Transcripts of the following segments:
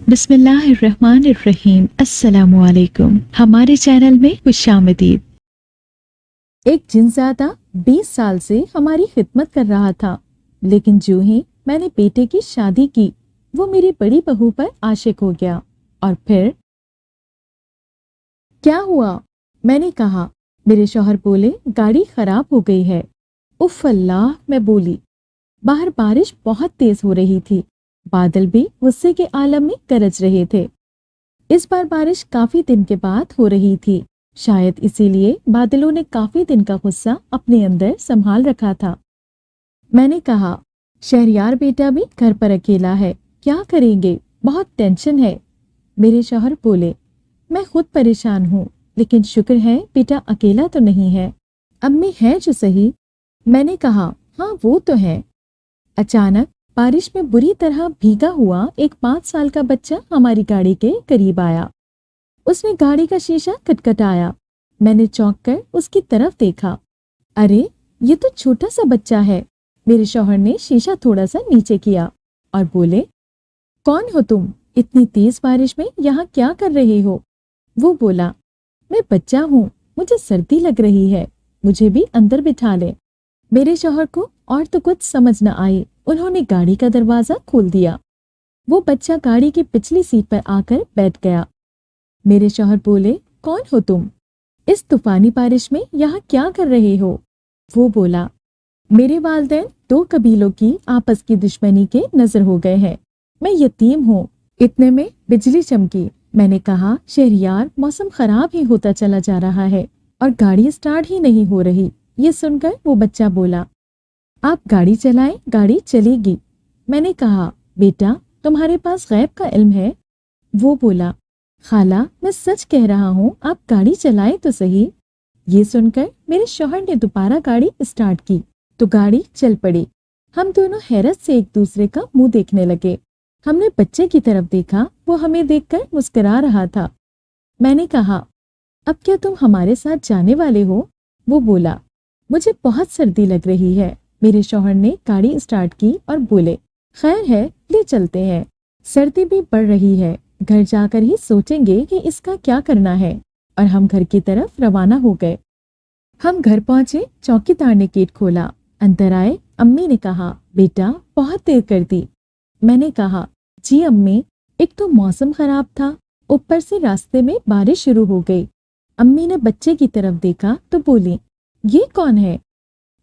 बिस्मिल्लाहिर्रहमानिर्रहीम। अस्सलामु अलैकुम। हमारे चैनल में खुशामदीद। एक जिनज़ादा 20 साल से हमारी खिदमत कर रहा था, लेकिन जो ही मैंने बेटे की शादी की वो मेरी बड़ी बहू पर आशिक हो गया। और फिर क्या हुआ? मैंने कहा। मेरे शौहर बोले, गाड़ी खराब हो गई है। उफ अल्लाह, मैं बोली। बाहर बारिश बहुत तेज हो रही थी, बादल भी गुस्से के आलम में गरज रहे थे। इस बार बारिश काफी दिन के बाद हो रही थी, शायद इसीलिए बादलों ने काफी दिन का गुस्सा अपने अंदर संभाल रखा था। मैंने कहा, शहरयार बेटा भी घर पर अकेला है, क्या करेंगे? बहुत टेंशन है। मेरे शौहर बोले, मैं खुद परेशान हूँ, लेकिन शुक्र है बेटा अकेला तो नहीं है। अम्मी है जो सही। मैंने कहा, हाँ वो तो है। अचानक बारिश में बुरी तरह भीगा हुआ एक 5 साल का बच्चा हमारी गाड़ी के करीब आया। उसने गाड़ी का शीशा खटखटाया। मैंने चौंक कर उसकी तरफ देखा। अरे, ये तो छोटा सा बच्चा है। मेरे शौहर ने शीशा थोड़ा सा नीचे किया और बोले, कौन हो तुम? इतनी तेज बारिश में यहाँ क्या कर रहे हो? वो बोला, मैं बच्चा हूँ, मुझे सर्दी लग रही है, मुझे भी अंदर बिठा ले। मेरे शौहर को और तो कुछ समझ न आई, उन्होंने गाड़ी का दरवाजा खोल दिया। वो बच्चा गाड़ी की पिछली सीट पर आकर बैठ गया। मेरे शौहर बोले, कौन हो तुम? इस तूफानी बारिश में यहाँ क्या कर रहे हो? वो बोला, मेरे वालिदैन 2 कबीलों की आपस की दुश्मनी के नजर हो गए हैं, मैं यतीम हूँ। इतने में बिजली चमकी। मैंने कहा, शहरयार, मौसम खराब ही होता चला जा रहा है और गाड़ी स्टार्ट ही नहीं हो रही। ये सुनकर वो बच्चा बोला, आप गाड़ी चलाएं, गाड़ी चलेगी। मैंने कहा, बेटा तुम्हारे पास गैब का इल्म है? वो बोला, खाला मैं सच कह रहा हूँ, आप गाड़ी चलाएं तो सही। ये सुनकर मेरे शौहर ने दोबारा गाड़ी स्टार्ट की तो गाड़ी चल पड़ी। हम दोनों हैरत से एक दूसरे का मुंह देखने लगे। हमने बच्चे की तरफ देखा, वो हमें देखकर मुस्कुरा रहा था। मैंने कहा, अब क्या तुम हमारे साथ जाने वाले हो? वो बोला, मुझे बहुत सर्दी लग रही है। मेरे शौहर ने गाड़ी स्टार्ट की और बोले, खैर है, ले चलते हैं। सर्दी भी बढ़ रही है, घर जाकर ही सोचेंगे कि इसका क्या करना है। और हम घर की तरफ रवाना हो गए। हम घर पहुंचे, चौकीदार ने गेट खोला। अंदर आए। अम्मी ने कहा, बेटा बहुत देर कर दी। मैंने कहा, जी अम्मी, एक तो मौसम खराब था, ऊपर से रास्ते में बारिश शुरू हो गई। अम्मी ने बच्चे की तरफ देखा तो बोली, ये कौन है?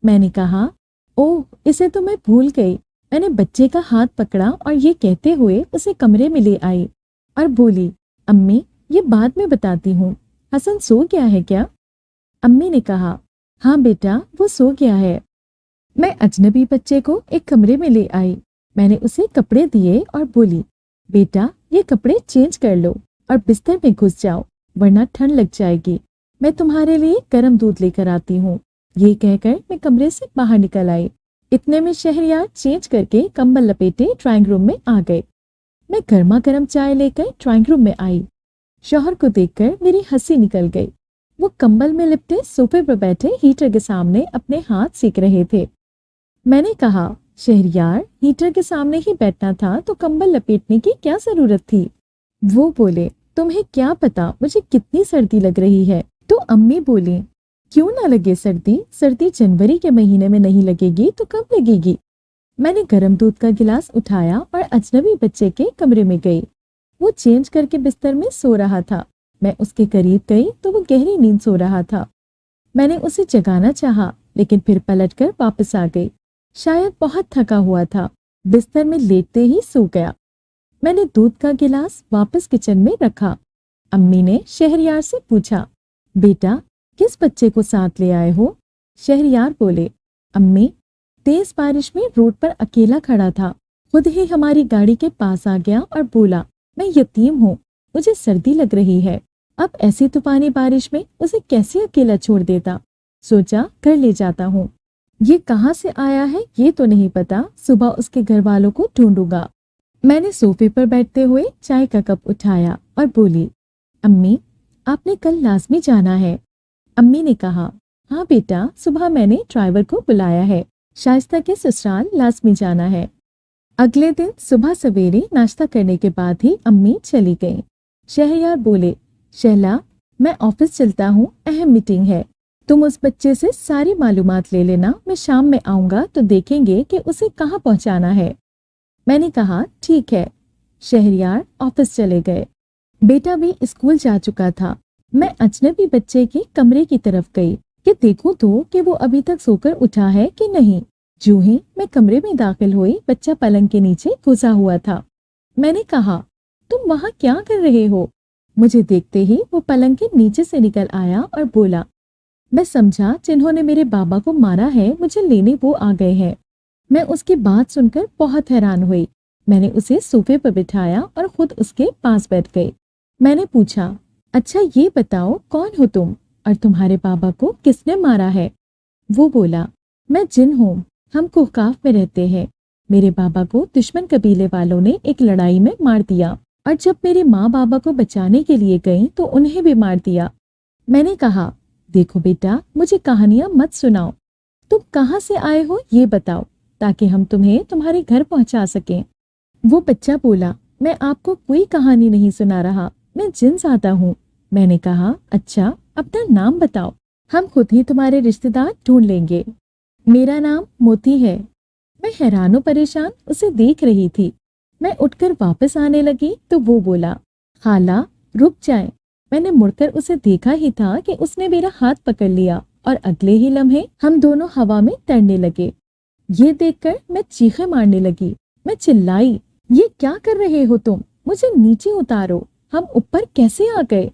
मैंने कहा, ओह, इसे तो मैं भूल गई। मैंने बच्चे का हाथ पकड़ा और ये कहते हुए उसे कमरे में ले आई और बोली, अम्मी ये बाद में बताती हूँ। हसन सो गया है क्या? अम्मी ने कहा, हाँ बेटा, वो सो गया है। मैं अजनबी बच्चे को एक कमरे में ले आई। मैंने उसे कपड़े दिए और बोली, बेटा ये कपड़े चेंज कर लो और बिस्तर में घुस जाओ, वरना ठंड लग जाएगी। मैं तुम्हारे लिए गर्म दूध लेकर आती हूँ। ये कहकर मैं कमरे से बाहर निकल आई। इतने में शहरयार चेंज करके कंबल लपेटे ड्राइंग रूम में आ गए। मैं गर्मा गर्म चाय लेकर ड्राइंग रूम में आई। शौहर को देखकर मेरी हंसी निकल गई। वो कंबल में लिपटे सोफे पर बैठे हीटर के सामने अपने हाथ सेक रहे थे। मैंने कहा, शहरयार, हीटर के सामने ही बैठना था तो कंबल लपेटने की क्या जरूरत थी? वो बोले, तुम्हें क्या पता मुझे कितनी सर्दी लग रही है। तो अम्मी बोली, क्यों ना लगे सर्दी? सर्दी जनवरी के महीने में नहीं लगेगी तो कब लगेगी? मैंने गर्म दूध का गिलास उठाया और अजनबी बच्चे के कमरे में गई। वो चेंज करके बिस्तर में सो रहा था। मैं उसके करीब गई तो वो गहरी नींद सो रहा था। मैंने उसे जगाना चाहा, लेकिन फिर पलटकर वापस आ गई। शायद बहुत थका हुआ था, बिस्तर में लेटते ही सो गया। मैंने दूध का गिलास वापस किचन में रखा। अम्मी ने शहरयार से पूछा, बेटा किस बच्चे को साथ ले आए हो? शहरयार बोले, अम्मी तेज बारिश में रोड पर अकेला खड़ा था, खुद ही हमारी गाड़ी के पास आ गया और बोला, मैं यतीम हूँ, मुझे सर्दी लग रही है। अब ऐसी तूफानी बारिश में उसे कैसे अकेला छोड़ देता। सोचा घर ले जाता हूँ। ये कहाँ से आया है ये तो नहीं पता, सुबह उसके घर वालों को ढूंढूंगा। मैंने सोफे पर बैठते हुए चाय का कप उठाया और बोली, अम्मी आपने कल लाजमी जाना है। अम्मी ने कहा, हाँ बेटा, सुबह मैंने ड्राइवर को बुलाया है, शाइस्ता के ससुराल लाजमी जाना है। अगले दिन सुबह सवेरे नाश्ता करने के बाद ही अम्मी चली गईं। शहरयार बोले, शहला, मैं ऑफिस चलता हूँ, अहम मीटिंग है। तुम उस बच्चे से सारी मालूमात ले लेना, मैं शाम में आऊंगा तो देखेंगे कि उसे कहाँ पहुँचाना है। मैंने कहा ठीक है। शहरयार ऑफिस चले गए। बेटा भी स्कूल जा चुका था। मैं अजनबी बच्चे के कमरे की तरफ गई कि देखूं तो कि वो अभी तक सोकर उठा है कि नहीं। जो ही मैं कमरे में दाखिल हुई, बच्चा पलंग के नीचे घुसा हुआ था। मैंने कहा, तुम वहाँ क्या कर रहे हो? मुझे देखते ही वो पलंग के नीचे से निकल आया और बोला। मैं समझा जिन्होंने मेरे बाबा को मारा है मुझे लेने वो आ गए हैं। मैं उसकी बात सुनकर बहुत हैरान हुई। मैंने उसे सोफे पर बिठाया और खुद उसके पास बैठ गई। मैंने पूछा, अच्छा ये बताओ कौन हो तुम और तुम्हारे बाबा को किसने मारा है? वो बोला, मैं जिन हूँ, हम कुहकाफ में रहते हैं। मेरे बाबा को दुश्मन कबीले वालों ने एक लड़ाई में मार दिया और जब मेरे माँ बाबा को बचाने के लिए गई तो उन्हें भी मार दिया। मैंने कहा, देखो बेटा, मुझे कहानियां मत सुनाओ। तुम कहाँ से आए हो ये बताओ ताकि हम तुम्हें तुम्हारे घर पहुंचा सकें। वो बच्चा बोला, मैं आपको कोई कहानी नहीं सुना रहा, मैं जिन ज़ादा हूँ। मैंने कहा, अच्छा अपना नाम बताओ, हम खुद ही तुम्हारे रिश्तेदार ढूंढ लेंगे। मेरा नाम मोती है। मैं हैरानो परेशान उसे देख रही थी। मैं उठकर वापस आने लगी तो वो बोला, खाला रुक जाए। मैंने मुड़कर उसे देखा ही था कि उसने मेरा हाथ पकड़ लिया और अगले ही लम्हे हम दोनों हवा में तैरने लगे। ये देखकर मैं चीखें मारने लगी। मैं चिल्लाई, ये क्या कर रहे हो तुम? मुझे नीचे उतारो, हम ऊपर कैसे आ गए?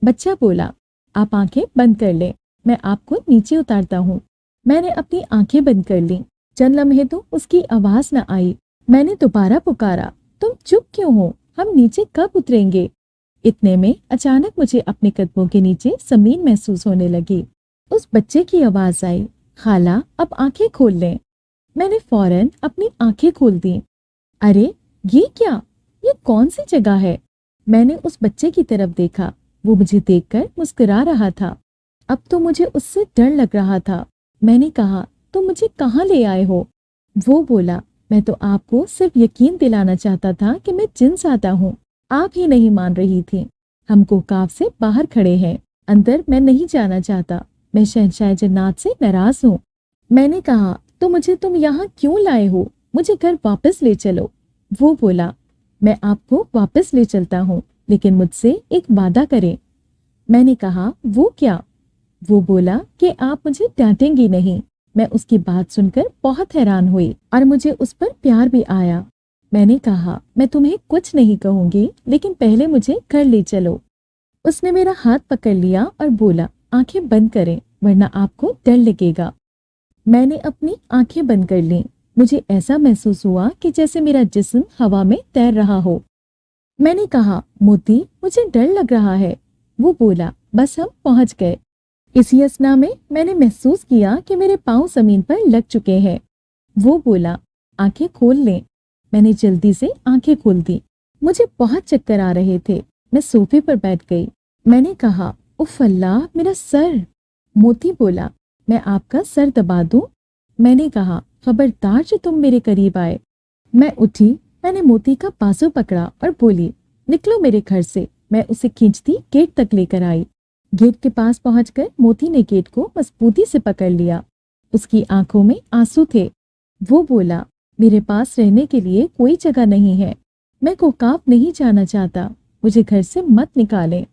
बच्चा बोला, आप आंखें बंद कर लें, मैं आपको नीचे उतारता हूँ। मैंने अपनी आंखें बंद कर ली। चंद लम्हे तो उसकी आवाज न आई। मैंने दोबारा पुकारा, तुम चुप क्यों हो? हम नीचे कब उतरेंगे? इतने में अचानक मुझे अपने कदमों के नीचे जमीन महसूस होने लगी। उस बच्चे की आवाज आई, खाला अब आंखें खोल लें। मैंने फौरन अपनी आंखें खोल दी। अरे ये क्या? ये कौन सी जगह है? मैंने उस बच्चे की तरफ देखा। वो मुझे देखकर मुस्कुरा रहा था। अब तो मुझे उससे डर लग रहा था। मैंने कहा, तुम मुझे कहाँ ले आए हो? वो बोला, मैं तो आपको सिर्फ यकीन दिलाना चाहता था कि मैं जिन ज़ादा हूँ। आप ही नहीं मान रही थी। हम कोहकाफ से बाहर खड़े हैं, अंदर मैं नहीं जाना चाहता। मैं शहंशाह जन्नात से नाराज हूँ। मैंने कहा, तो मुझे तुम यहाँ क्यों लाए हो? मुझे घर वापस ले चलो। वो बोला, मैं आपको वापस ले चलता हूँ, लेकिन मुझसे एक वादा करें। मैंने कहा, वो क्या? वो बोला कि आप मुझे डांटेंगी नहीं। मैं उसकी बात सुनकर बहुत हैरान हुई और मुझे उस पर प्यार भी आया। मैंने कहा, मैं तुम्हें कुछ नहीं कहूंगी, लेकिन पहले मुझे घर ले चलो। उसने मेरा हाथ पकड़ लिया और बोला, आंखें बंद करें वरना आपको डर लगेगा। मैंने अपनी आंखें बंद कर लीं। मुझे ऐसा महसूस हुआ कि जैसे मेरा जिस्म हवा में तैर रहा हो। मैंने कहा, मोती मुझे डर लग रहा है। वो बोला, बस हम पहुंच गए। इसी असना में मैंने महसूस किया कि मेरे पांव जमीन पर लग चुके हैं। वो बोला, आंखें खोल लें। मैंने जल्दी से आंखें खोल दी। मुझे बहुत चक्कर आ रहे थे। मैं सोफे पर बैठ गई। मैंने कहा, उफ अल्लाह, मेरा सर। मोती बोला, मैं आपका सर दबा दूं? मैंने कहा, खबरदार जो तुम मेरे करीब आए। मैं उठी। मैंने मोती का बाजू पकड़ा और बोली, निकलो मेरे घर से। मैं उसे खींचती गेट तक लेकर आई। गेट के पास पहुंचकर मोती ने गेट को मजबूती से पकड़ लिया। उसकी आंखों में आंसू थे। वो बोला, मेरे पास रहने के लिए कोई जगह नहीं है। मैं कोहकाफ नहीं जाना चाहता। मुझे घर से मत निकालें।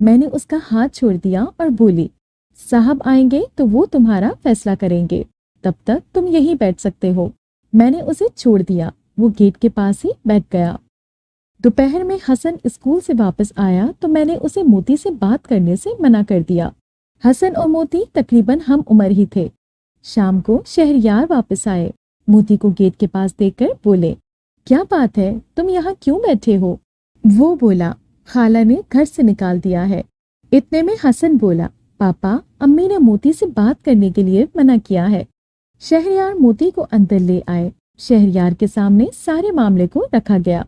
मैंने उसका हाथ छोड़ दिया और बोली, साहब आएंगे तो वो तुम्हारा फैसला करेंगे। तब तक तुम यहीं बैठ सकते हो। मैंने उसे छोड़ दिया। वो गेट के पास ही बैठ गया। दोपहर में हसन स्कूल से वापस आया तो मैंने उसे मोती से बात करने से मना कर दिया। हसन और मोती तकरीबन हम उम्र ही थे। शाम को शहरयार वापस आए। मोती को गेट के पास देखकर बोले, क्या बात है, तुम यहाँ क्यों बैठे हो? वो बोला, खाला ने घर से निकाल दिया है। इतने में हसन बोला, पापा अम्मी ने मोती से बात करने के लिए मना किया है। शहरयार मोती को अंदर ले आए। शहरयार के सामने सारे मामले को रखा गया।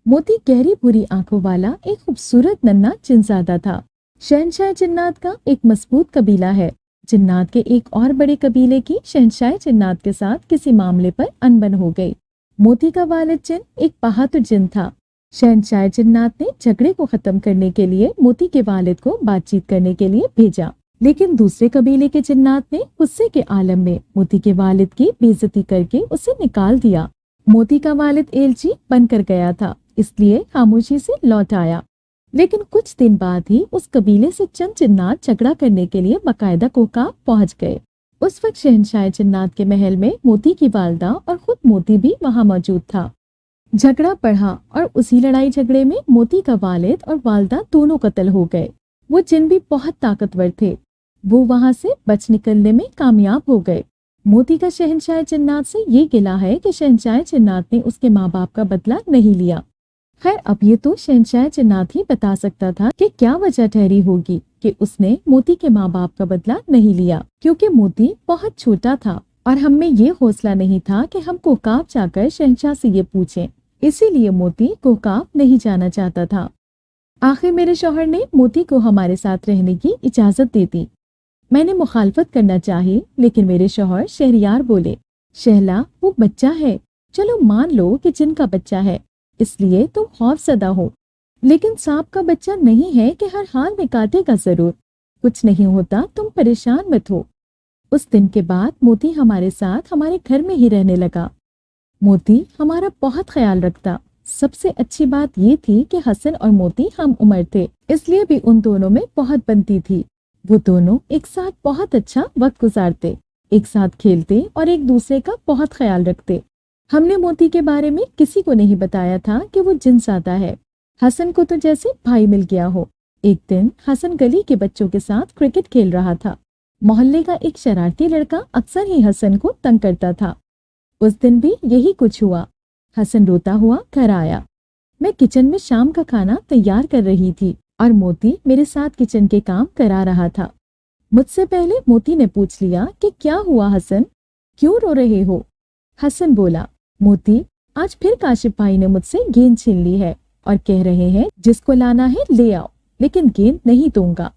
मोती गहरी भूरी आंखों वाला एक खूबसूरत नन्हा जिनजादा था। शहंशाह जिन्नात का एक मजबूत कबीला है। जिन्नात के एक और बड़े कबीले की शहंशाह जिन्नात के साथ किसी मामले पर अनबन हो गई। मोती का वालिद जिन एक बहादुर जिन था। शहंशाह जिन्नात ने झगड़े को खत्म करने के लिए मोती के वालिद को बातचीत करने के लिए भेजा, लेकिन दूसरे कबीले के जिन्नात ने गुस्से के आलम में मोती के वालिद की बेइज्जती करके उसे निकाल दिया। मोती का वालिद एलची बनकर गया था, इसलिए खामोशी से लौट आया। लेकिन कुछ दिन बाद ही उस कबीले से चंद जिन्नात झगड़ा करने के लिए बाकायदा कोका पहुंच गए। उस वक्त शहंशाह जिन्नात के महल में मोती की वालदा और खुद मोती भी वहां मौजूद था। झगड़ा बढ़ा और उसी लड़ाई झगड़े में मोती का वालिद और वालदा दोनों कत्ल हो गए। वो जिन भी बहुत ताकतवर थे, वो वहां से बच निकलने में कामयाब हो गए। मोती का शहंशाह जिन्नात से ये गिला है कि शहंशाह जिन्नात ने उसके माँ बाप का बदला नहीं लिया। खैर, अब ये तो शहंशाह जिन्नात ही बता सकता था कि क्या वजह ठहरी होगी कि उसने मोती के माँ बाप का बदला नहीं लिया, क्योंकि मोती बहुत छोटा था और हम में ये हौसला नहीं था कि हम कोकाब जाकर शहंशाह से ये पूछें। इसीलिए मोती कोकाब नहीं जाना चाहता था। आखिर मेरे शौहर ने मोती को हमारे साथ रहने की इजाजत दे दी। मैंने मुखालफत करना चाही, लेकिन मेरे शौहर शहरियार बोले, शहला वो बच्चा है, चलो मान लो कि जिन का बच्चा है, इसलिए तुम खौफजदा हो, लेकिन सांप का बच्चा नहीं है कि हर हाल में काटेगा जरूर। कुछ नहीं होता, तुम परेशान मत हो। उस दिन के बाद मोती हमारे साथ हमारे घर में ही रहने लगा। मोती हमारा बहुत ख्याल रखता। सबसे अच्छी बात ये थी कि हसन और मोती हम उम्र थे, इसलिए भी उन दोनों में बहुत बनती थी। वो दोनों एक साथ बहुत अच्छा वक्त गुजारते, एक साथ खेलते और एक दूसरे का बहुत ख्याल रखते। हमने मोती के बारे में किसी को नहीं बताया था कि वो जिनसादा है। हसन को तो जैसे भाई मिल गया हो। एक दिन हसन गली के बच्चों के साथ क्रिकेट खेल रहा था। मोहल्ले का एक शरारती लड़का अक्सर ही हसन को तंग करता था। उस दिन भी यही कुछ हुआ। हसन रोता हुआ घर आया। मैं किचन में शाम का खाना तैयार कर रही थी और मोती मेरे साथ किचन के काम करा रहा था। मुझसे पहले मोती ने पूछ लिया कि क्या हुआ हसन, क्यों रो रहे हो? हसन बोला, मोती, आज फिर काशिफ भाई ने मुझसे गेंद छीन ली है और कह रहे हैं जिसको लाना है ले आओ, लेकिन गेंद नहीं दूंगा।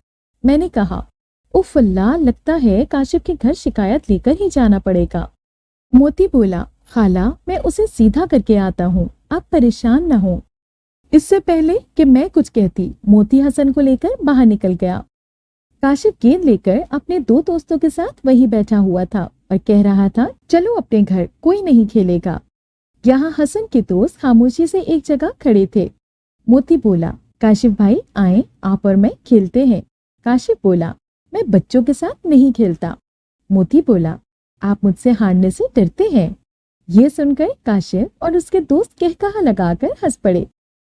मैंने कहा, उफ अल्लाह, लगता है काशिफ के घर शिकायत लेकर ही जाना पड़ेगा। मोती बोला, खाला, मैं उसे सीधा करके आता हूँ, आप परेशान न हो। इससे पहले कि मैं कुछ कहती, मोती हसन को लेकर बाहर निकल गया। काशिफ गेंद लेकर अपने दो दोस्तों के साथ वहीं बैठा हुआ था और कह रहा था, चलो अपने घर, कोई नहीं खेलेगा। यहाँ हसन के दोस्त खामोशी से एक जगह खड़े थे। मोती बोला, काशिफ भाई आए, आप और मैं खेलते हैं। काशिफ बोला, मैं बच्चों के साथ नहीं खेलता। मोती बोला, आप मुझसे हारने से डरते हैं? ये सुनकर काशिफ और उसके दोस्त कहकहा लगाकर हंस पड़े।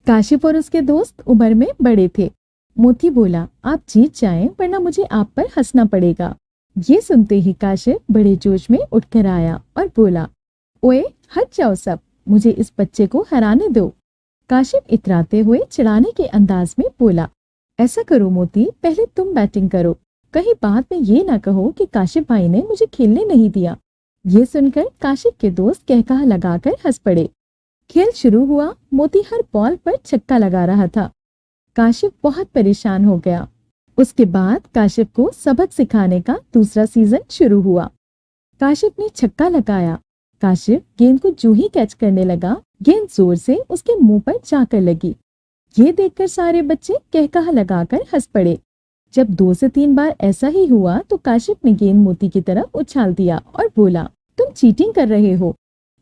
काशिफ और उसके दोस्त उम्र में बड़े थे। मोती बोला, आप जीत जाएं वरना मुझे आप पर हंसना पड़ेगा। ये सुनते ही काशिफ बड़े जोश में उठकर आया और बोला, ओए हट जाओ सब, मुझे इस बच्चे को हराने दो। काशिफ इतराते हुए चिढ़ाने के अंदाज में बोला, ऐसा करो मोती, पहले तुम बैटिंग करो, कहीं बाद में ये ना कहो कि काशिफ भाई ने मुझे खेलने नहीं दिया। ये सुनकर काशिफ के दोस्त कहकहा लगाकर हंस पड़े। खेल शुरू हुआ। मोती हर बॉल पर छक्का लगा रहा था। काशिफ बहुत परेशान हो गया। उसके बाद काशिफ को सबक सिखाने का दूसरा सीजन शुरू हुआ। काशिफ ने छक्का लगाया। काशिफ गेंद को जूं ही कैच करने लगा, गेंद जोर से उसके मुंह पर जाकर लगी। ये देखकर सारे बच्चे कहकहा लगाकर हंस पड़े। जब 2 से 3 बार ऐसा ही हुआ तो काशिफ ने गेंद मोती की तरफ उछाल दिया और बोला, तुम चीटिंग कर रहे हो।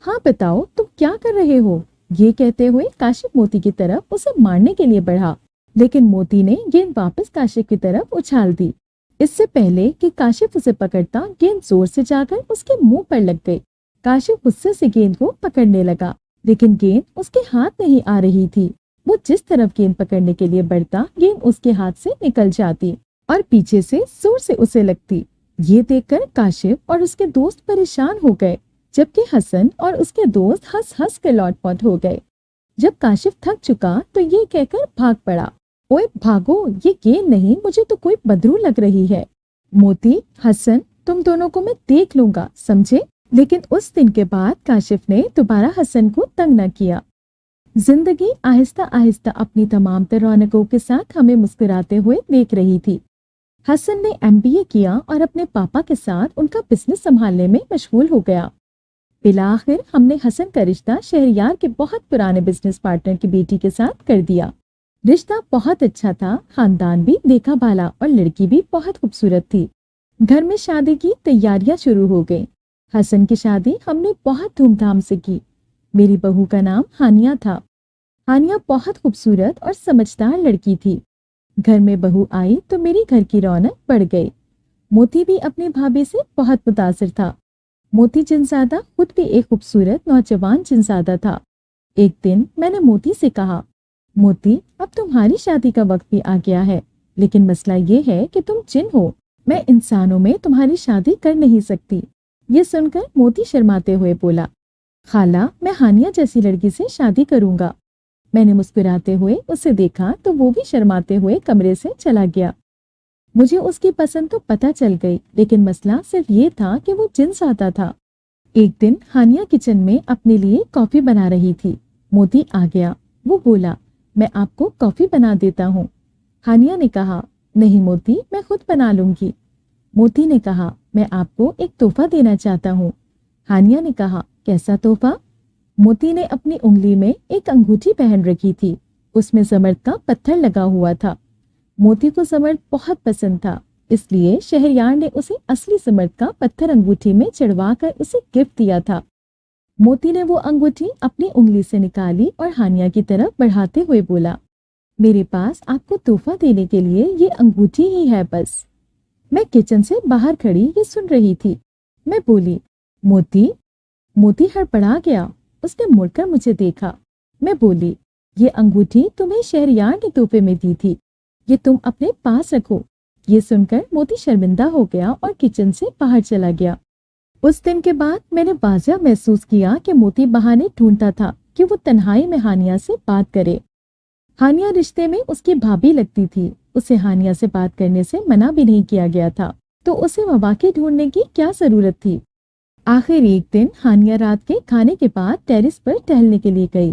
हाँ बताओ तुम क्या कर रहे हो? ये कहते हुए काशिफ मोती की तरफ उसे मारने के लिए बढ़ा, लेकिन मोती ने गेंद वापस काशिफ की तरफ उछाल दी। इससे पहले कि काशिफ उसे पकड़ता, गेंद जोर से जाकर उसके मुंह पर लग गई। काशिफ गुस्से से गेंद को पकड़ने लगा, लेकिन गेंद उसके हाथ नहीं आ रही थी। वो जिस तरफ गेंद पकड़ने के लिए बढ़ता, गेंद उसके हाथ से निकल जाती और पीछे से जोर से उसे लगती। ये देखकर काशिफ और उसके दोस्त परेशान हो गए, जबकि हसन और उसके दोस्त हंस हंस के लौटपौट हो गए। जब काशिफ थक चुका तो ये कहकर भाग पड़ा, ओए भागो, ये गेंद नहीं, मुझे तो कोई बदरू लग रही है। मोती, हसन, तुम दोनों को मैं देख लूंगा, समझे? लेकिन उस दिन के बाद काशिफ ने दोबारा हसन को तंग न किया। जिंदगी आहिस्ता आहिस्ता अपनी तमाम तर रौनकों के साथ हमें मुस्कुराते हुए देख रही थी। हसन ने MBA किया और अपने पापा के साथ उनका बिजनेस संभालने में मशगूल हो गया। بالآخر ہم نے حسن کا رشتہ شہریار کے بہت پرانے بزنس پارٹنر کی بیٹی کے ساتھ کر دیا۔ رشتہ بہت اچھا تھا، خاندان بھی دیکھا بھالا اور لڑکی بھی بہت خوبصورت تھی۔ گھر میں شادی کی تیاریاں شروع ہو گئیں۔ حسن کی شادی ہم نے بہت دھوم دھام سے کی۔ میری بہو کا نام ہانیہ تھا۔ ہانیہ بہت خوبصورت اور سمجھدار لڑکی تھی۔ گھر میں بہو آئی تو میری گھر کی رونق بڑھ گئی۔ موتی بھی اپنی بھابھی سے بہت متاثر تھا۔ موتی جنزادہ خود بھی ایک خوبصورت نوجوان جنزادہ تھا۔ ایک دن میں نے موتی سے کہا، موتی اب تمہاری شادی کا وقت بھی آ گیا ہے، لیکن مسئلہ یہ ہے کہ تم جن ہو، میں انسانوں میں تمہاری شادی کر نہیں سکتی۔ یہ سن کر موتی شرماتے ہوئے بولا، خالہ میں ہانیہ جیسی لڑکی سے شادی کروں گا۔ میں نے مسکراتے ہوئے اسے دیکھا تو وہ بھی شرماتے ہوئے کمرے سے چلا گیا۔ مجھے اس کی پسند تو پتہ چل گئی، لیکن مسئلہ صرف یہ تھا کہ وہ جنس آتا تھا۔ ایک دن ہانیہ کچن میں اپنے لیے کافی بنا رہی تھی۔ موتی آ گیا۔ وہ بولا، میں آپ کو کافی بنا دیتا ہوں۔ ہانیہ نے کہا، نہیں موتی، میں خود بنا لوں گی۔ موتی نے کہا، میں آپ کو ایک تحفہ دینا چاہتا ہوں۔ ہانیہ نے کہا، کیسا تحفہ؟ موتی نے اپنی انگلی میں ایک انگوٹھی پہن رکھی تھی، اس میں زمرد کا پتھر لگا ہوا تھا۔ موتی کو زمرد بہت پسند تھا، اس لیے شہریار نے اسے اصلی زمرد کا پتھر انگوٹھی میں چڑھوا کر اسے گفٹ دیا تھا۔ موتی نے وہ انگوٹھی اپنی انگلی سے نکالی اور ہانیہ کی طرف بڑھاتے ہوئے بولا، میرے پاس آپ کو تحفہ دینے کے لیے یہ انگوٹھی ہی ہے بس۔ میں کچن سے باہر کھڑی یہ سن رہی تھی۔ میں بولی، موتی۔ موتی ہڑبڑا گیا۔ اس نے مڑ کر مجھے دیکھا۔ میں بولی، یہ انگوٹھی تمہیں شہریار نے تحفے میں دی تھی، یہ تم اپنے پاس رکھو۔ یہ سن کر موتی شرمندہ ہو گیا اور کچن سے باہر چلا گیا۔ اس دن کے بعد میں نے واضح محسوس کیا کہ موتی بہانے ڈھونڈتا تھا کہ وہ تنہائی میں ہانیہ سے بات کرے۔ ہانیہ رشتے میں اس کی بھابھی لگتی تھی، اسے ہانیہ سے بات کرنے سے منع بھی نہیں کیا گیا تھا، تو اسے مواقع ڈھونڈنے کی کیا ضرورت تھی؟ آخر ایک دن ہانیہ رات کے کھانے کے بعد ٹیرس پر ٹہلنے کے لیے گئی۔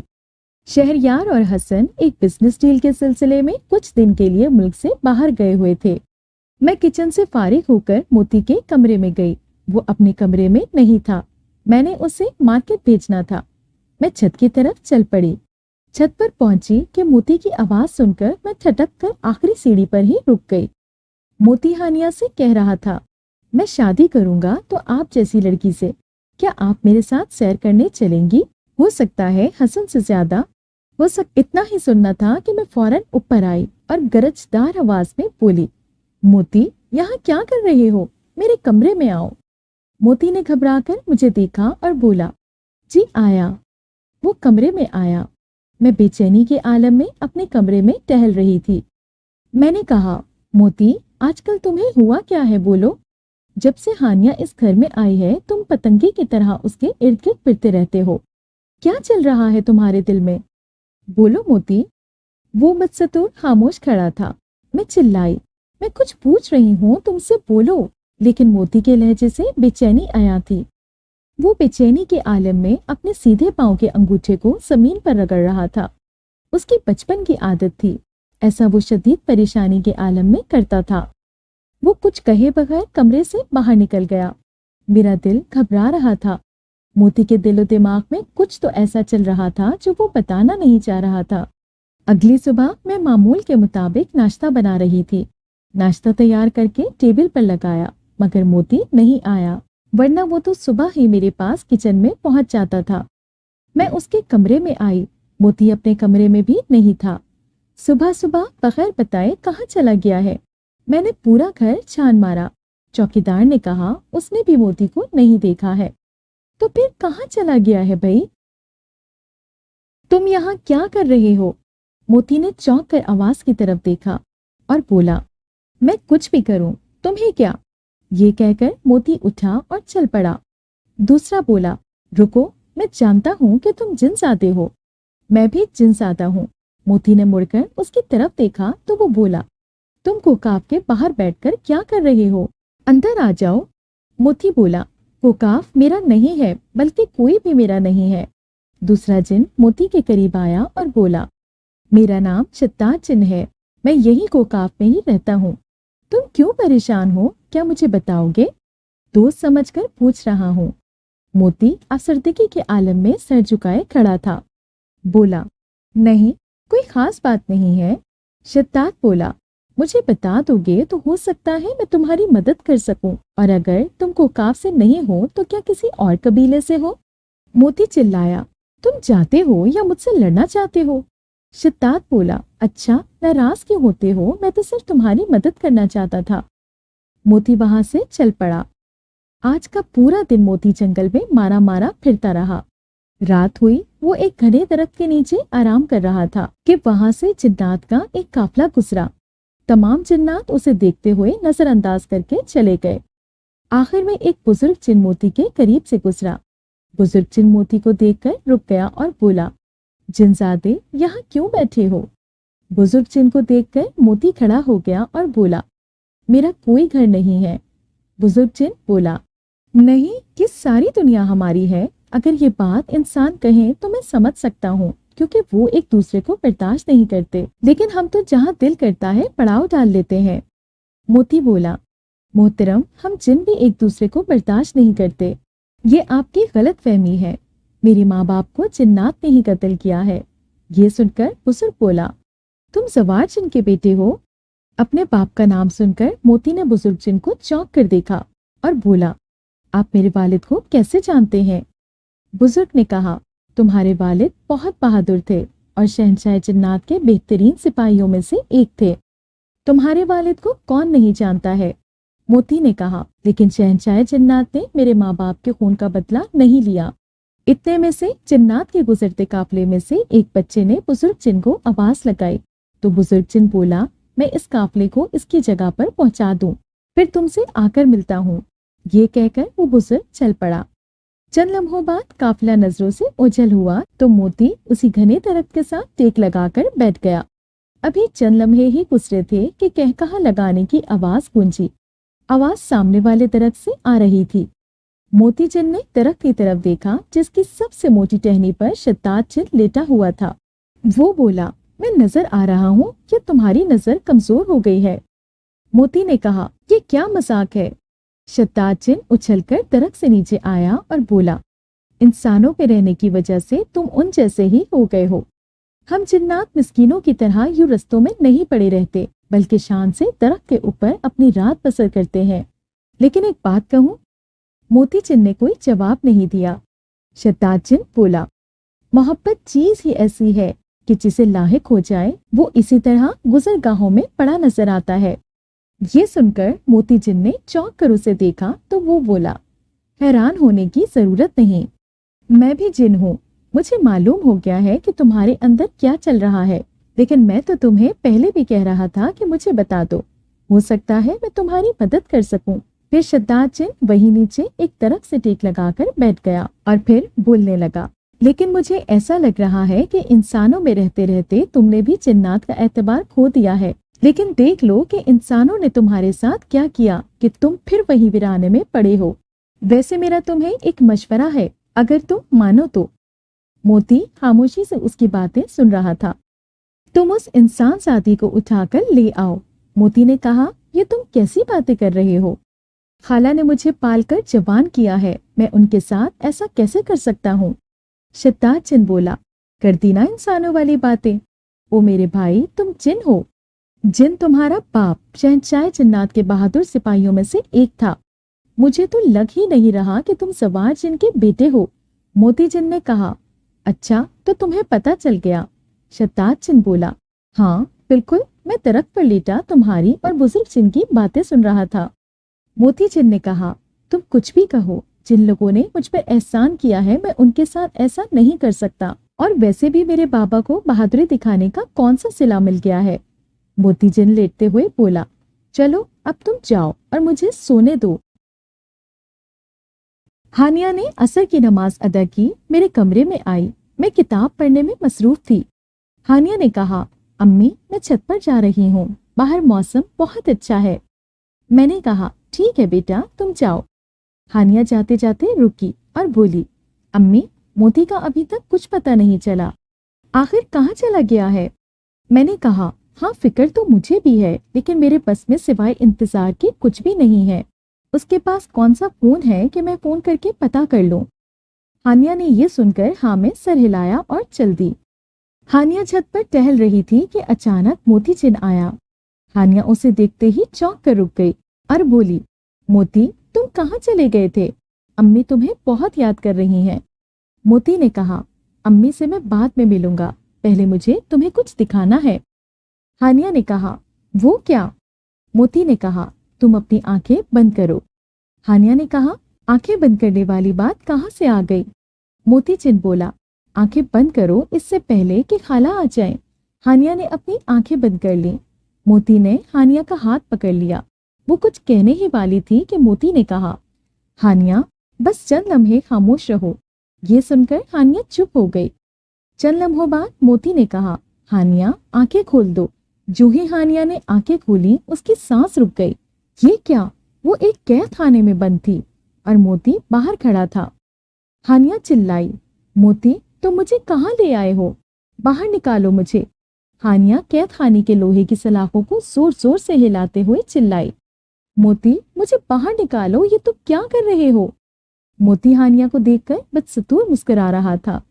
شہریار اور حسن ایک بزنس ڈیل کے سلسلے میں کچھ دن کے لیے ملک سے باہر گئے ہوئے تھے۔ میں کچن سے فارغ ہو کر موتی کے کمرے میں گئی۔ وہ اپنے کمرے میں نہیں تھا۔ میں نے اسے مارکیٹ بھیجنا تھا۔ میں چھت کی طرف چل پڑی۔ چھت پر پہنچی کہ موتی کی آواز سن کر میں ٹھٹک کر آخری سیڑھی پر ہی رک گئی۔ موتی ہانیہ سے کہہ رہا تھا، میں شادی کروں گا تو آپ جیسی لڑکی سے، کیا آپ میرے ساتھ سیر کرنے چلیں گی؟ ہو سکتا ہے حسن سے زیادہ۔ اتنا ہی سننا تھا کہ میں فوراً اوپر آئی اور گرجدار آواز میں بولی، موتی یہاں کیا کر رہے ہو؟ میرے کمرے میں آؤ۔ موتی نے گھبرا کر مجھے دیکھا اور بولا، جی آیا۔ وہ کمرے میں آیا۔ میں بے چینی کے عالم میں اپنے کمرے میں ٹہل رہی تھی۔ میں نے کہا، موتی آج کل تمہیں ہوا کیا ہے بولو؟ جب سے ہانیہ اس گھر میں آئی ہے تم پتنگی کی طرح اس کے ارد گرد پھرتے رہتے ہو۔ کیا چل رہا ہے تمہارے دل میں؟ بولو موتی۔ وہ مدستور خاموش کھڑا تھا۔ میں چلائی، میں کچھ پوچھ رہی ہوں تم سے، بولو۔ لیکن موتی کے لہجے سے بے چینی آیا تھی۔ وہ بے چینی کے عالم میں اپنے سیدھے پاؤں کے انگوٹھے کو زمین پر رگڑ رہا تھا۔ اس کی بچپن کی عادت تھی، ایسا وہ شدید پریشانی کے عالم میں کرتا تھا۔ وہ کچھ کہے بغیر کمرے سے باہر نکل گیا۔ میرا دل گھبرا رہا تھا۔ موتی کے دل و دماغ میں کچھ تو ایسا چل رہا تھا جو وہ بتانا نہیں چاہ رہا تھا۔ اگلی صبح میں معمول کے مطابق ناشتہ بنا رہی تھی۔ ناشتہ تیار کر کے ٹیبل پر لگایا، مگر موتی نہیں آیا، ورنہ وہ تو صبح ہی میرے پاس کچن میں پہنچ جاتا تھا۔ میں اس کے کمرے میں آئی، موتی اپنے کمرے میں بھی نہیں تھا۔ صبح صبح بغیر بتائے کہاں چلا گیا ہے؟ میں نے پورا گھر چھان مارا۔ چوکیدار نے کہا اس نے بھی موتی کو نہیں دیکھا ہے۔ تو پھر کہاں چلا گیا ہے بھائی؟ تم یہاں کیا کر رہے ہو؟ موتی نے چونک کر آواز کی طرف دیکھا اور بولا، میں کچھ بھی کروں، تمہیں کیا؟ یہ کہہ کر موتی اٹھا اور چل پڑا۔ دوسرا بولا، رکو، میں جانتا ہوں کہ تم جن زادے ہو، میں بھی جن زادہ ہوں۔ موتی نے مڑ کر اس کی طرف دیکھا تو وہ بولا، تم کوکاف کے باہر بیٹھ کر کیا کر رہے ہو؟ اندر آ جاؤ۔ موتی بولا، کوکاف میرا نہیں ہے، بلکہ کوئی بھی میرا نہیں ہے۔ دوسرا جن موتی کے قریب آیا اور بولا، میرا نام شتات جن ہے، میں یہی کوکاف میں ہی رہتا ہوں۔ تم کیوں پریشان ہو؟ کیا مجھے بتاؤ گے؟ دوست سمجھ کر پوچھ رہا ہوں۔ मोती अफसरदगी के आलम में सर झुकाए खड़ा था। बोला, नहीं, कोई खास बात नहीं है। शद्दाद बोला, मुझे बता दोगे तो हो सकता है मैं तुम्हारी मदद कर सकूं, और अगर तुम कोकाब से नहीं हो तो क्या किसी और कबीले से हो? मोती चिल्लाया, तुम जाते हो या मुझसे लड़ना चाहते हो? शद्दाद बोला, अच्छा, नाराज क्यों होते हो? मैं तो सिर्फ तुम्हारी मदद करना चाहता था। मोती वहां से चल पड़ा। आज का पूरा दिन मोती जंगल में मारा मारा फिरता रहा। रात हुई, वो एक घने दरख्त के नीचे आराम कर रहा था कि वहां से जिन्नात का एक काफला गुजरा। तमाम जिन्नात उसे देखते हुए नजरअंदाज करके चले गए। आखिर में एक बुजुर्ग जिन मोती के करीब से गुजरा। बुजुर्ग जिन मोती को देखकर रुक गया और बोला, जिनजादे, यहाँ क्यों बैठे हो? बुजुर्ग जिन को देखकर मोती खड़ा हो गया और बोला, मेरा कोई घर नहीं है। बुजुर्ग जिन बोला, नहीं, ये सारी दुनिया हमारी है। अगर ये बात इंसान कहें तो मैं समझ सकता हूँ, क्योंकि वो एक दूसरे को बर्दाश्त नहीं करते, लेकिन हम तो जहाँ दिल करता है पड़ाव डाल लेते हैं। मोती बोला, मोहतरम, हम जिन भी एक दूसरे को बर्दाश्त नहीं करते। ये आपकी गलत फहमी है। मेरे माँ बाप को जिन्नात ने ही कत्ल किया है। ये सुनकर बुजुर्ग बोला, तुम सवार जिन के बेटे हो? अपने बाप का नाम सुनकर मोती ने बुजुर्ग जिन को चौंक कर देखा और बोला, आप मेरे वालिद को कैसे जानते हैं? बुजुर्ग ने कहा, तुम्हारे वालिद बहुत बहादुर थे और शहंशाह जिन्नात के बेहतरीन सिपाहियों में से एक थे। तुम्हारे वालिद को कौन नहीं जानता है? मोती ने कहा, लेकिन शहंशाह जिन्नात ने मेरे माँ बाप के खून का बदला नहीं लिया। इतने में से जिन्नात के गुजरते काफले में से एक बच्चे ने बुजुर्ग जिन को आवाज लगाई तो बुजुर्ग जिन बोला, मैं इस काफले को इसकी जगह पर पहुंचा दूं, फिर तुमसे आकर मिलता हूँ। ये कहकर वो बुजुर्ग चल पड़ा। चंद लम्हों बाद काफिला नजरों से ओझल हुआ तो मोती उसी घने दरख्त के साथ टेक लगाकर बैठ गया। अभी चंद लम्हे ही गुजरे थे कि कहकहा लगाने की आवाज गूंजी। आवाज सामने वाले दरख्त से आ रही थी। मोती जिन ने दरख्त की तरफ देखा जिसकी सबसे मोटी टहनी पर शद्दाद जिन लेटा हुआ था। वो बोला, मैं नजर आ रहा हूँ कि तुम्हारी नजर कमजोर हो गई है। मोती ने कहा, ये क्या मजाक है? शद्दाद जिन उछलकर दरख्त से नीचे आया और बोला, इंसानों पे रहने की वजह से तुम उन जैसे ही हो गए हो। हम जिन्नात मिस्कीनों की तरह यूं रस्तों में नहीं पड़े रहते, बल्कि शान से दरख्त के ऊपर अपनी रात बसर करते हैं। लेकिन एक बात कहूँ? मोती जिन ने कोई जवाब नहीं दिया। शद्दाद जिन बोला, मोहब्बत चीज ही ऐसी है कि जिसे लाहिक हो जाए वो इसी तरह गुजरगाहों में पड़ा नजर आता है। ये सुनकर मोती जिन ने चौंक कर उसे देखा तो वो बोला, हैरान होने की जरूरत नहीं, मैं भी जिन हूँ। मुझे मालूम हो गया है कि तुम्हारे अंदर क्या चल रहा है, लेकिन मैं तो तुम्हें पहले भी कह रहा था कि मुझे बता दो, हो सकता है मैं तुम्हारी मदद कर सकूं। फिर शद्दाद जिन वहीं नीचे एक दरख्त से टेक लगाकर बैठ गया और फिर बोलने लगा, लेकिन मुझे ऐसा लग रहा है कि इंसानों में रहते रहते तुमने भी जिन्नात का एतबार खो दिया है। लेकिन देख लो कि इंसानों ने तुम्हारे साथ क्या किया कि तुम फिर वही वीराने में पड़े हो। वैसे मेरा तुम्हें एक मशवरा है, अगर तुम मानो तो। मोती खामोशी से उसकी बातें सुन रहा था। तुम उस इंसान साथी को उठाकर ले आओ। मोती ने कहा, ये तुम कैसी बातें कर रहे हो? खाला ने मुझे पालकर जवान किया है, मैं उनके साथ ऐसा कैसे कर सकता हूँ? शद्दाद जिन बोला, कर दी ना इंसानों वाली बातें। ओ मेरे भाई, तुम जिन हो। जिन तुम्हारा बाप शहंशाह जिन्नात के बहादुर सिपाहियों में से एक था। मुझे तो लग ही नहीं रहा कि तुम सवार जिन के बेटे हो। मोती जिन ने कहा, अच्छा, तो तुम्हें पता चल गया? शद्दाद जिन बोला, हाँ बिल्कुल, मैं दरख्त पर लेटा तुम्हारी और बुजुर्ग जिन की बातें सुन रहा था। मोती जिन ने कहा, तुम कुछ भी कहो, जिन लोगों ने मुझ पर एहसान किया है मैं उनके साथ ऐसा नहीं कर सकता, और वैसे भी मेरे बाबा को बहादुरी दिखाने का कौन सा सिला मिल गया है? मोती जिन लेटते हुए बोला, चलो अब तुम जाओ और मुझे सोने दो। हानिया ने असर की नमाज अदा की, मेरे कमरे में आई। मैं किताब पढ़ने में मसरूफ थी। हानिया ने कहा, अम्मी, मैं छत पर जा रही हूँ, बाहर मौसम बहुत अच्छा है। मैंने कहा, ठीक है बेटा, तुम जाओ। हानिया जाते जाते रुकी और बोली, अम्मी, मोती का अभी तक कुछ पता नहीं चला, आखिर कहाँ चला गया है? मैंने कहा, हाँ फिक्र तो मुझे भी है, लेकिन मेरे बस में सिवाय इंतजार के कुछ भी नहीं है। उसके पास कौन सा फोन है कि मैं फोन करके पता कर लूं? हानिया ने ये सुनकर हाँ में सर हिलाया और चल दी। हानिया छत पर टहल रही थी कि अचानक मोती चिन आया। हानिया उसे देखते ही चौंक कर रुक गई और बोली, मोती, तुम कहाँ चले गए थे? अम्मी तुम्हें बहुत याद कर रही हैं। मोती ने कहा, अम्मी से मैं बाद में मिलूंगा, पहले मुझे तुम्हें कुछ दिखाना है। हानिया ने कहा, वो क्या? मोती ने कहा, तुम अपनी आंखें बंद करो। हानिया ने कहा, आंखें बंद करने वाली बात कहाँ से आ गई? मोती चिन बोला, आंखें बंद करो इससे पहले कि खाला आ जाए। हानिया ने अपनी आंखें बंद कर ली। मोती ने हानिया का हाथ पकड़ लिया। वो कुछ कहने ही वाली थी कि मोती ने कहा, हानिया, बस चंद लम्हे खामोश रहो। ये सुनकर हानिया चुप हो गई। चंद लम्हों बाद मोती ने कहा, हानिया, आंखें खोल दो। जो ही हानिया ने आंखें खोली, उसकी सांस रुक गई। ये क्या? वो एक कैद खाने में बंद थी और मोती बाहर खड़ा था। हानिया चिल्लाई, मोती, तुम मुझे कहाँ ले आए हो? बाहर निकालो मुझे। हानिया कैद खाने के लोहे की सलाखों को जोर जोर से हिलाते हुए चिल्लाई, मोती, मुझे बाहर निकालो, ये तुम क्या कर रहे हो? मोती हानिया को देखकर बदसतूर मुस्कुरा रहा था।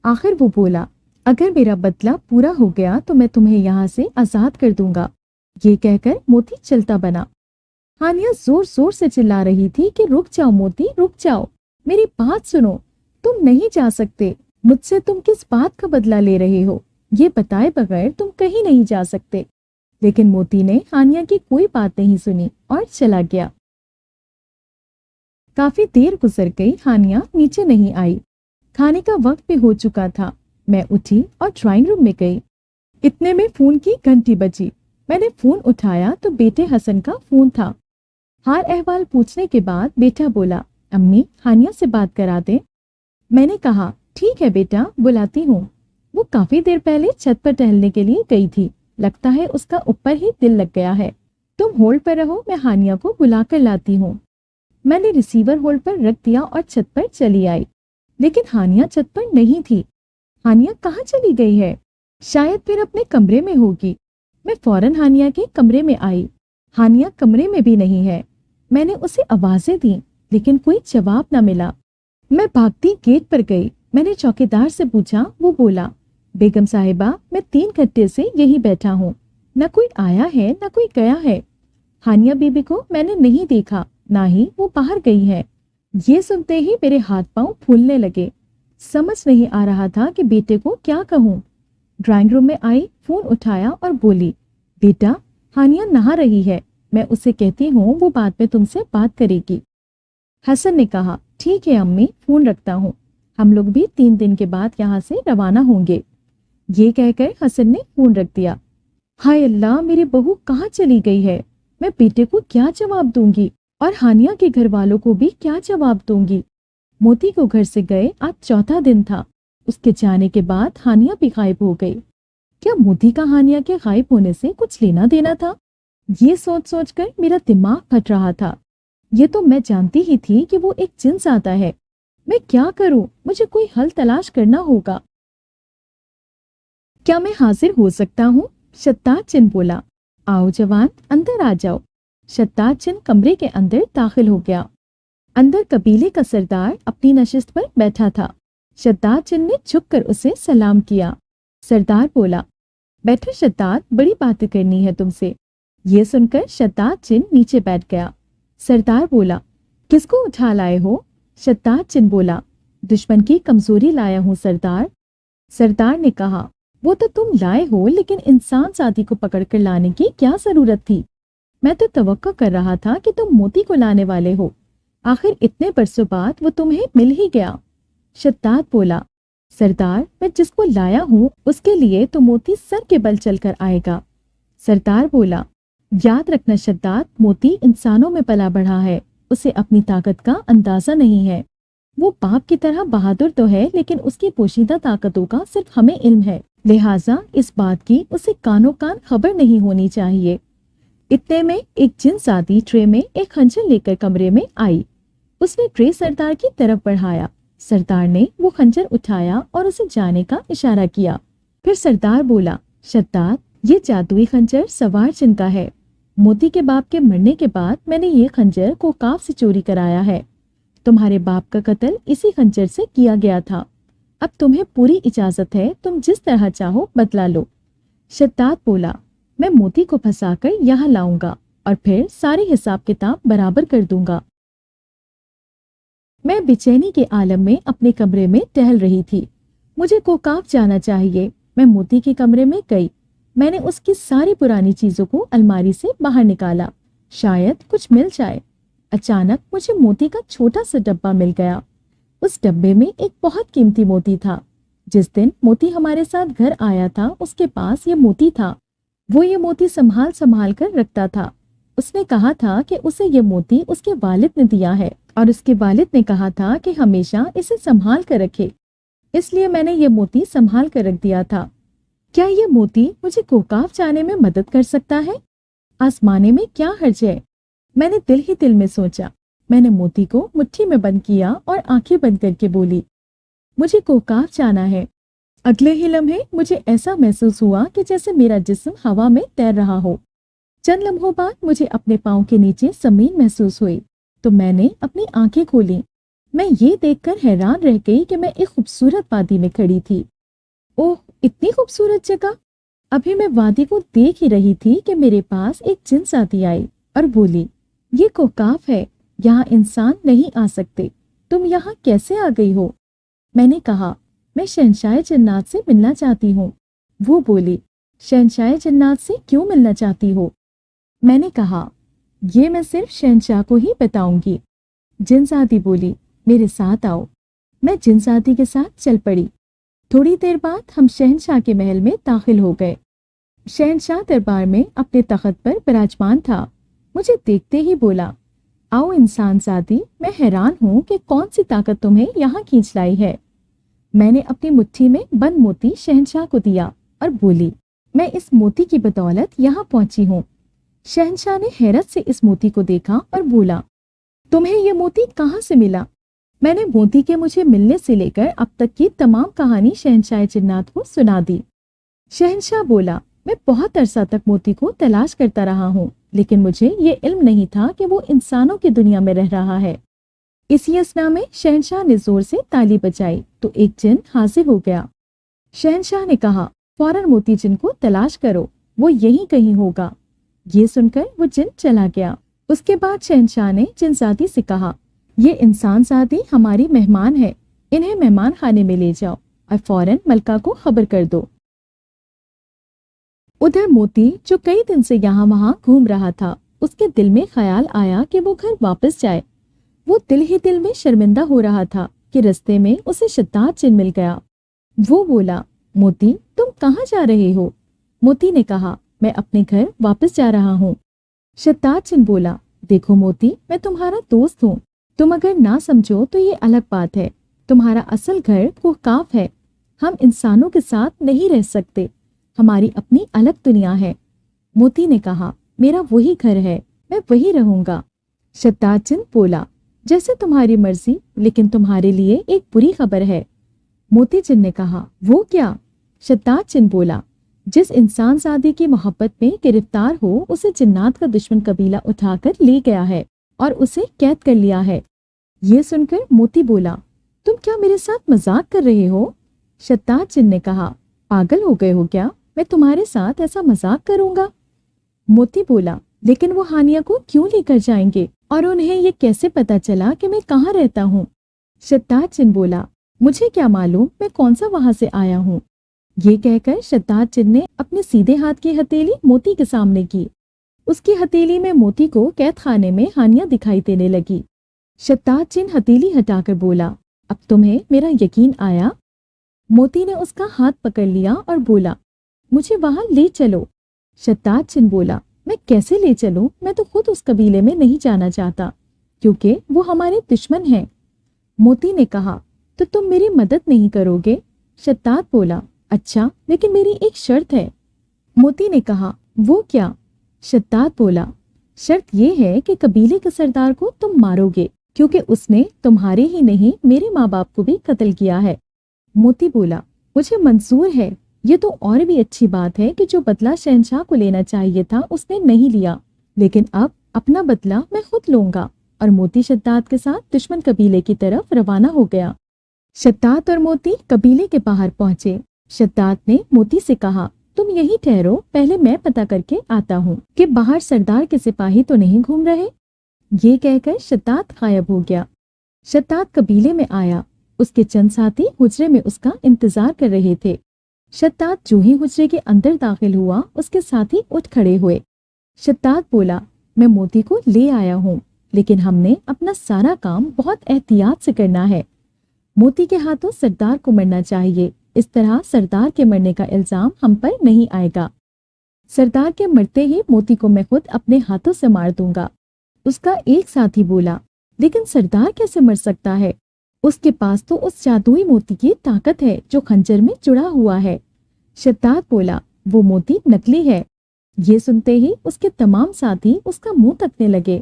आखिर वो बोला, अगर मेरा बदला पूरा हो गया तो मैं तुम्हें यहाँ से आजाद कर दूंगा। ये कहकर मोती चलता बना। हानिया जोर जोर से चिल्ला रही थी कि रुक जाओ मोती, रुक जाओ, मेरी बात सुनो, तुम नहीं जा सकते। मुझसे तुम किस बात का बदला ले रहे हो? ये बताए बगैर तुम कहीं नहीं जा सकते। लेकिन मोती ने हानिया की कोई बात नहीं सुनी और चला गया। काफी देर गुजर गई, हानिया नीचे नहीं आई। खाने का वक्त भी हो चुका था। मैं उठी और ड्राइंग रूम में गई। इतने में फोन की घंटी बजी। मैंने फोन उठाया तो बेटे हसन का फोन था। हाल अहवाल पूछने के बाद बेटा बोला, अम्मी, हानिया से बात करा दे। मैंने कहा, ठीक है बेटा, बुलाती हूँ। वो काफी देर पहले छत पर टहलने के लिए गई थी। लगता है उसका ऊपर ही दिल लग गया है। तुम होल्ड पर रहो, मैं हानिया को बुला कर लाती हूँ। मैंने रिसीवर होल्ड पर रख दिया और छत पर चली आई। लेकिन हानिया छत पर नहीं थी। हानिया कहाँ चली गई है? शायद फिर अपने कमरे में होगी। मैं फौरन हानिया के कमरे में आई। हानिया कमरे में भी नहीं है। मैंने उसे आवाजें दी लेकिन कोई जवाब न मिला। मैं भागती गेट पर गई। मैंने चौकीदार से पूछा। वो बोला, बेगम साहिबा, मैं 3 घंटे से यही बैठा हूँ, न कोई आया है न कोई गया है। हानिया बीबी को मैंने नहीं देखा, ना ही वो बाहर गई है। ये सुनते ही मेरे हाथ पांव फूलने लगे। समझ नहीं आ रहा था कि बेटे को क्या कहूँ। ड्राइंग रूम में आई, फोन उठाया और बोली, बेटा, हानिया नहा रही है, मैं उसे कहती हूँ वो बाद में तुमसे बात करेगी। हसन ने कहा, ठीक है अम्मी, फोन रखता हूँ, हम लोग भी 3 दिन के बाद यहाँ से रवाना होंगे। ये कहकर हसन ने फोन रख दिया। हाय अल्लाह, मेरी बहू कहाँ चली गई है? मैं बेटे को क्या जवाब दूंगी और हानिया के घर वालों को भी क्या जवाब दूंगी? मोती को घर से गए आज 4था दिन था। उसके जाने के बाद हानिया भी गायब हो गई। क्या मोती का हानिया के गायब होने से कुछ लेना देना था? ये सोच सोच कर मेरा दिमाग फट रहा था। ये तो मैं जानती ही थी कि वो एक जिन आता है। मैं क्या करूं? मुझे कोई हल तलाश करना होगा। क्या मैं हाजिर हो सकता हूँ? शत्तार चिन बोला। आओ जवान, अंदर आ जाओ। शत्तार चिन कमरे के अंदर दाखिल हो गया। अंदर कबीले का सरदार अपनी नशिस्त पर बैठा था। शत्तार चिन ने झुककर उसे सलाम किया। सरदार बोला, बैठो शत्तार, बड़ी बातें करनी है तुमसे। ये सुनकर शत्तार चिन नीचे बैठ गया। सरदार बोला, किसको उठा लाए हो? शत्तार चिन बोला, दुश्मन की कमजोरी लाया हूँ सरदार। सरदार ने कहा, वो तो तुम लाए हो, लेकिन इंसान जाति को पकड़कर लाने की क्या जरूरत थी? मैं तो तवक्को कर रहा था कि तुम मोती को लाने वाले हो। आखिर इतने बरसों बाद वो तुम्हें मिल ही गया। शत्तार बोला, सरदार, मैं जिसको लाया हूँ उसके लिए तो मोती सर के बल चलकर आएगा। सरदार बोला, याद रखना शत्तार, मोती इंसानों में पला बढ़ा है, उसे अपनी ताकत का अंदाजा नहीं है। वो बाप की तरह बहादुर तो है, लेकिन उसकी पोशीदा ताकतों का सिर्फ हमें इल्म है, लिहाजा इस बात की उसे कानों कान खबर नहीं होनी चाहिए। इतने में एक जिन जाती ट्रे में एक खंजर लेकर कमरे में आई। उसने ट्रे सरदार की तरफ बढ़ाया। सरदार ने वो खंजर उठाया और उसे जाने का इशारा किया। फिर सरदार बोला, शत्तार, ये जादुई खंजर सवार जिन का है। मोती के बाप के मरने के बाद मैंने ये खंजर कोकाफ से चोरी कराया है। तुम्हारे बाप का कत्ल इसी खंजर से किया गया था। अब तुम्हें पूरी इजाजत है, तुम जिस तरह चाहो बदला लो। शद्दाद बोला, मैं मोती को फंसाकर यहाँ लाऊंगा और फिर सारे हिसाब किताब बराबर कर दूंगा। मैं बेचैनी के आलम में अपने कमरे में टहल रही थी। मुझे कोकाफ जाना चाहिए। मैं मोती के कमरे में गई। मैंने उसकी सारी पुरानी चीजों को अलमारी से बाहर निकाला, शायद कुछ मिल जाए। अचानक मुझे मोती का छोटा सा डब्बा मिल गया। उस डब्बे में एक बहुत कीमती मोती था। जिस दिन मोती हमारे साथ घर आया था उसके पास ये मोती था। वो ये मोती संभाल संभाल कर रखता था। उसने कहा था कि उसे ये मोती उसके वालिद ने दिया है और उसके वालिद ने कहा था कि हमेशा इसे संभाल कर रखे, इसलिए मैंने ये मोती संभाल कर रख दिया था। क्या ये मोती मुझे कोकाफ जाने में मदद कर सकता है? आसमाने में क्या हर्ज है? मैंने दिल ही दिल में सोचा। मैंने मोती को मुट्ठी में बंद किया और आंखें बंद करके बोली, मुझे कोकाफ जाना है। अगले ही लम्हे मुझे ऐसा महसूस हुआ कि जैसे मेरा जिस्म हवा में तैर रहा हो। चंद लम्हों बाद मुझे अपने पाँव के नीचे जमीन महसूस हुई तो मैंने अपनी आंखें खोली। मैं ये देखकर हैरान रह गई कि मैं एक खूबसूरत वादी में खड़ी थी। ओह, इतनी खूबसूरत जगह! अभी मैं वादी को देख ही रही थी कि मेरे पास एक जिन्साती आई और बोली, ये कोकाफ है, यहाँ इंसान नहीं आ सकते, तुम यहाँ कैसे आ गई हो? मैंने कहा, मैं शहंशाह जन्नात से मिलना चाहती हूँ। वो बोली, शहंशाह जन्नात से क्यों मिलना चाहती हो? मैंने कहा, ये मैं सिर्फ शहंशाह को ही बताऊंगी। जिन्साती बोली, मेरे साथ आओ। मैं जिन्साती के साथ चल पड़ी। थोड़ी देर बाद हम शहंशाह के महल में दाखिल हो गए। शहंशाह दरबार में अपने तख्त पर विराजमान था। मुझे देखते ही बोला, आओ इंसान सादी, मैं हैरान हूँ कि कौन सी ताकत तुम्हें यहाँ खींच लाई है। मैंने अपनी मुट्ठी में बंद मोती शहंशाह को दिया और बोली, मैं इस मोती की बदौलत यहाँ पहुंची हूँ। शहंशाह ने हैरत से इस मोती को देखा और बोला, तुम्हें ये मोती कहाँ से मिला? मैंने मोती के मुझे मिलने से लेकर अब तक की तमाम कहानी शहंशाह जिन्नात को सुना दी। शहंशाह बोला, मैं बहुत अरसा तक मोती को तलाश करता रहा हूँ, लेकिन मुझे ये इल्म नहीं था कि वो इंसानों की दुनिया में रह रहा है। इसी असना में शहंशाह ने जोर से ताली बजाई तो एक जिन हाजिर हो गया। शहंशाह ने कहा, फौरन मोती जिन को तलाश करो, वो यहीं कहीं होगा। ये सुनकर वो जिन चला गया। उसके बाद शहंशाह ने जिनजादी से कहा, ये इंसान ज़ादी हमारी मेहमान है, इन्हें मेहमान खाने में ले जाओ और फौरन मलका को खबर कर दो। उधर मोती जो कई दिन से यहाँ वहाँ घूम रहा था, उसके दिल में ख्याल आया कि वो घर वापस जाए। वो दिल ही दिल में शर्मिंदा हो रहा था कि रास्ते में उसे शद्दाद जिन मिल गया। वो बोला, मोती तुम कहाँ जा रहे हो? मोती ने कहा, मैं अपने घर वापस जा रहा हूँ। शद्दाद जिन बोला, देखो मोती, मैं तुम्हारा दोस्त हूँ, तुम अगर ना समझो तो ये अलग बात है। तुम्हारा असल घर कोकाफ है। हम इंसानों के साथ नहीं रह सकते, हमारी अपनी अलग दुनिया है। मोती ने कहा, मेरा वही घर है, मैं वही रहूंगा। शद्दाद जिन बोला, जैसे तुम्हारी मर्जी, लेकिन तुम्हारे लिए एक बुरी खबर है। मोती जिन ने कहा, वो क्या? शद्दाद जिन बोला, जिस इंसान ज़ादी की मोहब्बत में गिरफ्तार हो उसे जिन्नात का दुश्मन कबीला उठाकर ले गया है और उसे कैद कर लिया है। ये सुनकर मोती बोला, तुम क्या मेरे साथ मजाक कर रहे हो? शद्दाद जिन ने कहा, पागल हो गए हो क्या? मैं तुम्हारे साथ ऐसा मजाक करूंगा? मोती बोला, लेकिन वो हानिया को क्यों लेकर जाएंगे और उन्हें ये कैसे पता चला कि मैं कहाँ रहता हूँ? शद्दाद जिन बोला, मुझे क्या मालूम मैं कौन सा वहां से आया हूँ। ये कहकर शद्दाद जिन ने अपने सीधे हाथ की हथेली मोती के सामने की। उसकी हथेली में मोती को कैद खाने में हानिया दिखाई देने लगी। शद्दाद जिन हथेली हटाकर बोला, अब तुम्हें मेरा यकीन आया? मोती ने उसका हाथ पकड़ लिया और बोला, मुझे वहां ले चलो। शद्दाद जिन बोला, मैं कैसे ले चलूं? मैं तो खुद उस कबीले में नहीं जाना चाहता, क्योंकि वो हमारे दुश्मन हैं। मोती ने कहा, तो तुम मेरी मदद नहीं करोगे? शद्दाद बोला, अच्छा, लेकिन मेरी एक शर्त है। मोती ने कहा, वो क्या? शद्दाद बोला, शर्त ये है कि कबीले के सरदार को तुम मारोगे, क्योंकि उसने तुम्हारे ही नहीं मेरे माँ बाप को भी कत्ल किया है। मोती बोला, मुझे मंजूर है। ये तो और भी अच्छी बात है कि जो बदला शहंशाह को लेना चाहिए था उसने नहीं लिया, लेकिन अब अपना बदला मैं खुद लूंगा। اور موتی شداد کے ساتھ دشمن قبیلے کی طرف روانہ ہو گیا۔ شداد اور موتی قبیلے کے باہر پہنچے۔ شداد نے موتی سے کہا، تم یہی ٹھہرو، پہلے میں پتہ کر کے آتا ہوں کہ باہر سردار کے سپاہی تو نہیں گھوم رہے۔ یہ کہہ کر شداد غائب ہو گیا۔ شداد قبیلے میں آیا۔ اس کے چند ساتھی حجرے میں اس کا انتظار کر رہے تھے۔ شداد جو ہی حجرے کے اندر داخل ہوا، اس کے ساتھی اٹھ کھڑے ہوئے۔ شداد بولا، میں موتی کو لے آیا ہوں، لیکن ہم نے اپنا سارا کام بہت احتیاط سے کرنا ہے۔ موتی کے ہاتھوں سردار کو مرنا چاہیے، اس طرح سردار کے مرنے کا الزام ہم پر نہیں آئے گا۔ سردار کے مرتے ہی موتی کو میں خود اپنے ہاتھوں سے مار دوں گا۔ اس کا ایک ساتھی بولا، لیکن سردار کیسے مر سکتا ہے؟ اس کے پاس تو اس جادوئی موتی کی طاقت ہے جو خنجر میں جڑا ہوا ہے۔ شداد بولا، وہ موتی نکلی ہے۔ یہ سنتے ہی اس کے تمام ساتھی اس کا منہ تکنے لگے۔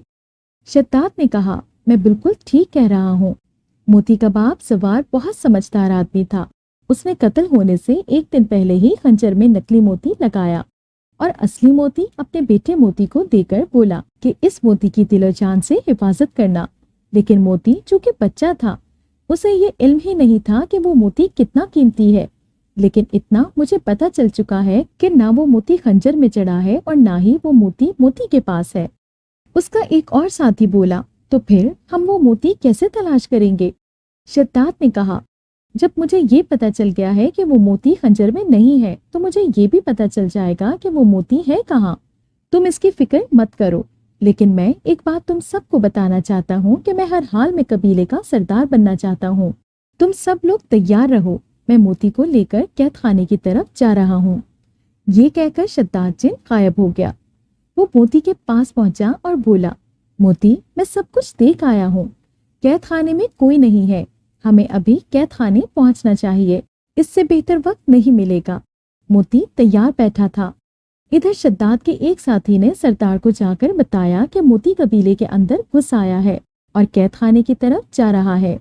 شداد نے کہا، میں بالکل ٹھیک کہہ رہا ہوں۔ موتی کا باپ سوار بہت سمجھدار آدمی تھا۔ اس نے قتل ہونے سے ایک دن پہلے ہی خنجر میں نکلی موتی لگایا اور اصلی موتی اپنے بیٹے موتی کو دے کر بولا کہ اس موتی کی دل و جان سے حفاظت کرنا۔ لیکن موتی چونکہ بچہ تھا، اسے یہ علم ہی نہیں تھا کہ وہ موتی کتنا قیمتی ہے۔ لیکن اتنا مجھے پتہ چل چکا ہے کہ نہ وہ موتی خنجر میں چڑھا ہے اور نہ ہی وہ موتی کے پاس ہے۔ اس کا ایک اور ساتھی بولا، تو پھر ہم وہ موتی کیسے تلاش کریں گے؟ شداد نے کہا، جب مجھے یہ پتہ چل گیا ہے کہ وہ موتی خنجر میں نہیں ہے تو مجھے یہ بھی پتہ چل جائے گا کہ وہ موتی ہے کہاں۔ تم اس کی فکر مت کرو، لیکن میں ایک بات تم سب کو بتانا چاہتا ہوں کہ میں ہر حال میں قبیلے کا سردار بننا چاہتا ہوں۔ تم سب لوگ تیار رہو، میں موتی کو لے کر قید خانے کی طرف جا رہا ہوں۔ یہ کہہ کر شداد جن غائب ہو گیا۔ وہ موتی کے پاس پہنچا اور بولا، موتی، میں سب کچھ دیکھ آیا ہوں۔ قید خانے میں کوئی نہیں ہے، ہمیں ابھی قید خانے پہنچنا چاہیے، اس سے بہتر وقت نہیں ملے گا۔ موتی تیار بیٹھا تھا۔ ادھر شداد کے ایک ساتھی نے سردار کو جا کر بتایا کہ موتی قبیلے کے اندر گھس آیا ہے اور قید خانے کی طرف جا رہا ہے۔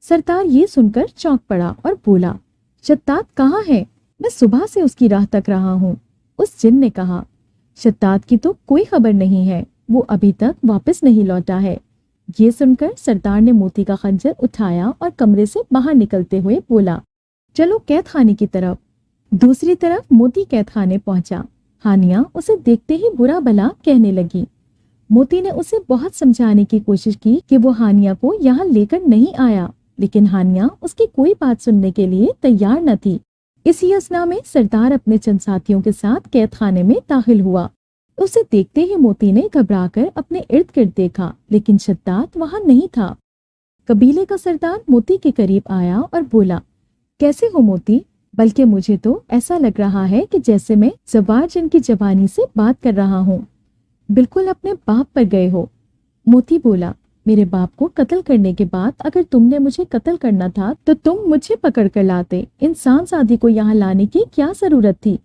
سردار یہ سن کر چونک پڑا اور بولا، شداد کہاں ہے؟ میں صبح سے اس کی راہ تک رہا ہوں۔ اس جن نے کہا، شداد کی تو کوئی خبر نہیں ہے، وہ ابھی تک واپس نہیں لوٹا ہے۔ یہ سن کر سردار نے موتی کا خنجر اٹھایا اور کمرے سے باہر نکلتے ہوئے بولا، چلو قید خانے کی طرف۔ دوسری طرف موتی قید خانے پہنچا۔ ہانیہ اسے دیکھتے ہی برا بھلا کہنے لگی۔ موتی نے اسے بہت سمجھانے کی کوشش کی کہ وہ ہانیہ کو یہاں لے کر نہیں آیا، لیکن ہانیہ اس کی کوئی بات سننے کے لیے تیار نہ تھی۔ اسی اثنا میں سردار اپنے چند ساتھیوں کے ساتھ قید خانے میں داخل ہوا۔ اسے دیکھتے ہی موتی نے گھبرا کر اپنے ارد گرد دیکھا، لیکن شداد وہاں نہیں تھا۔ قبیلے کا سردار موتی کے قریب آیا اور بولا، کیسے ہو موتی؟ بلکہ مجھے تو ایسا لگ رہا ہے کہ جیسے میں زوار جن کی زبانی سے بات کر رہا ہوں، بالکل اپنے باپ پر گئے ہو۔ موتی بولا، میرے باپ کو قتل کرنے کے بعد اگر تم نے مجھے قتل کرنا تھا تو تم مجھے پکڑ کر لاتے، انسان زادی کو یہاں لانے کی کیا ضرورت تھی؟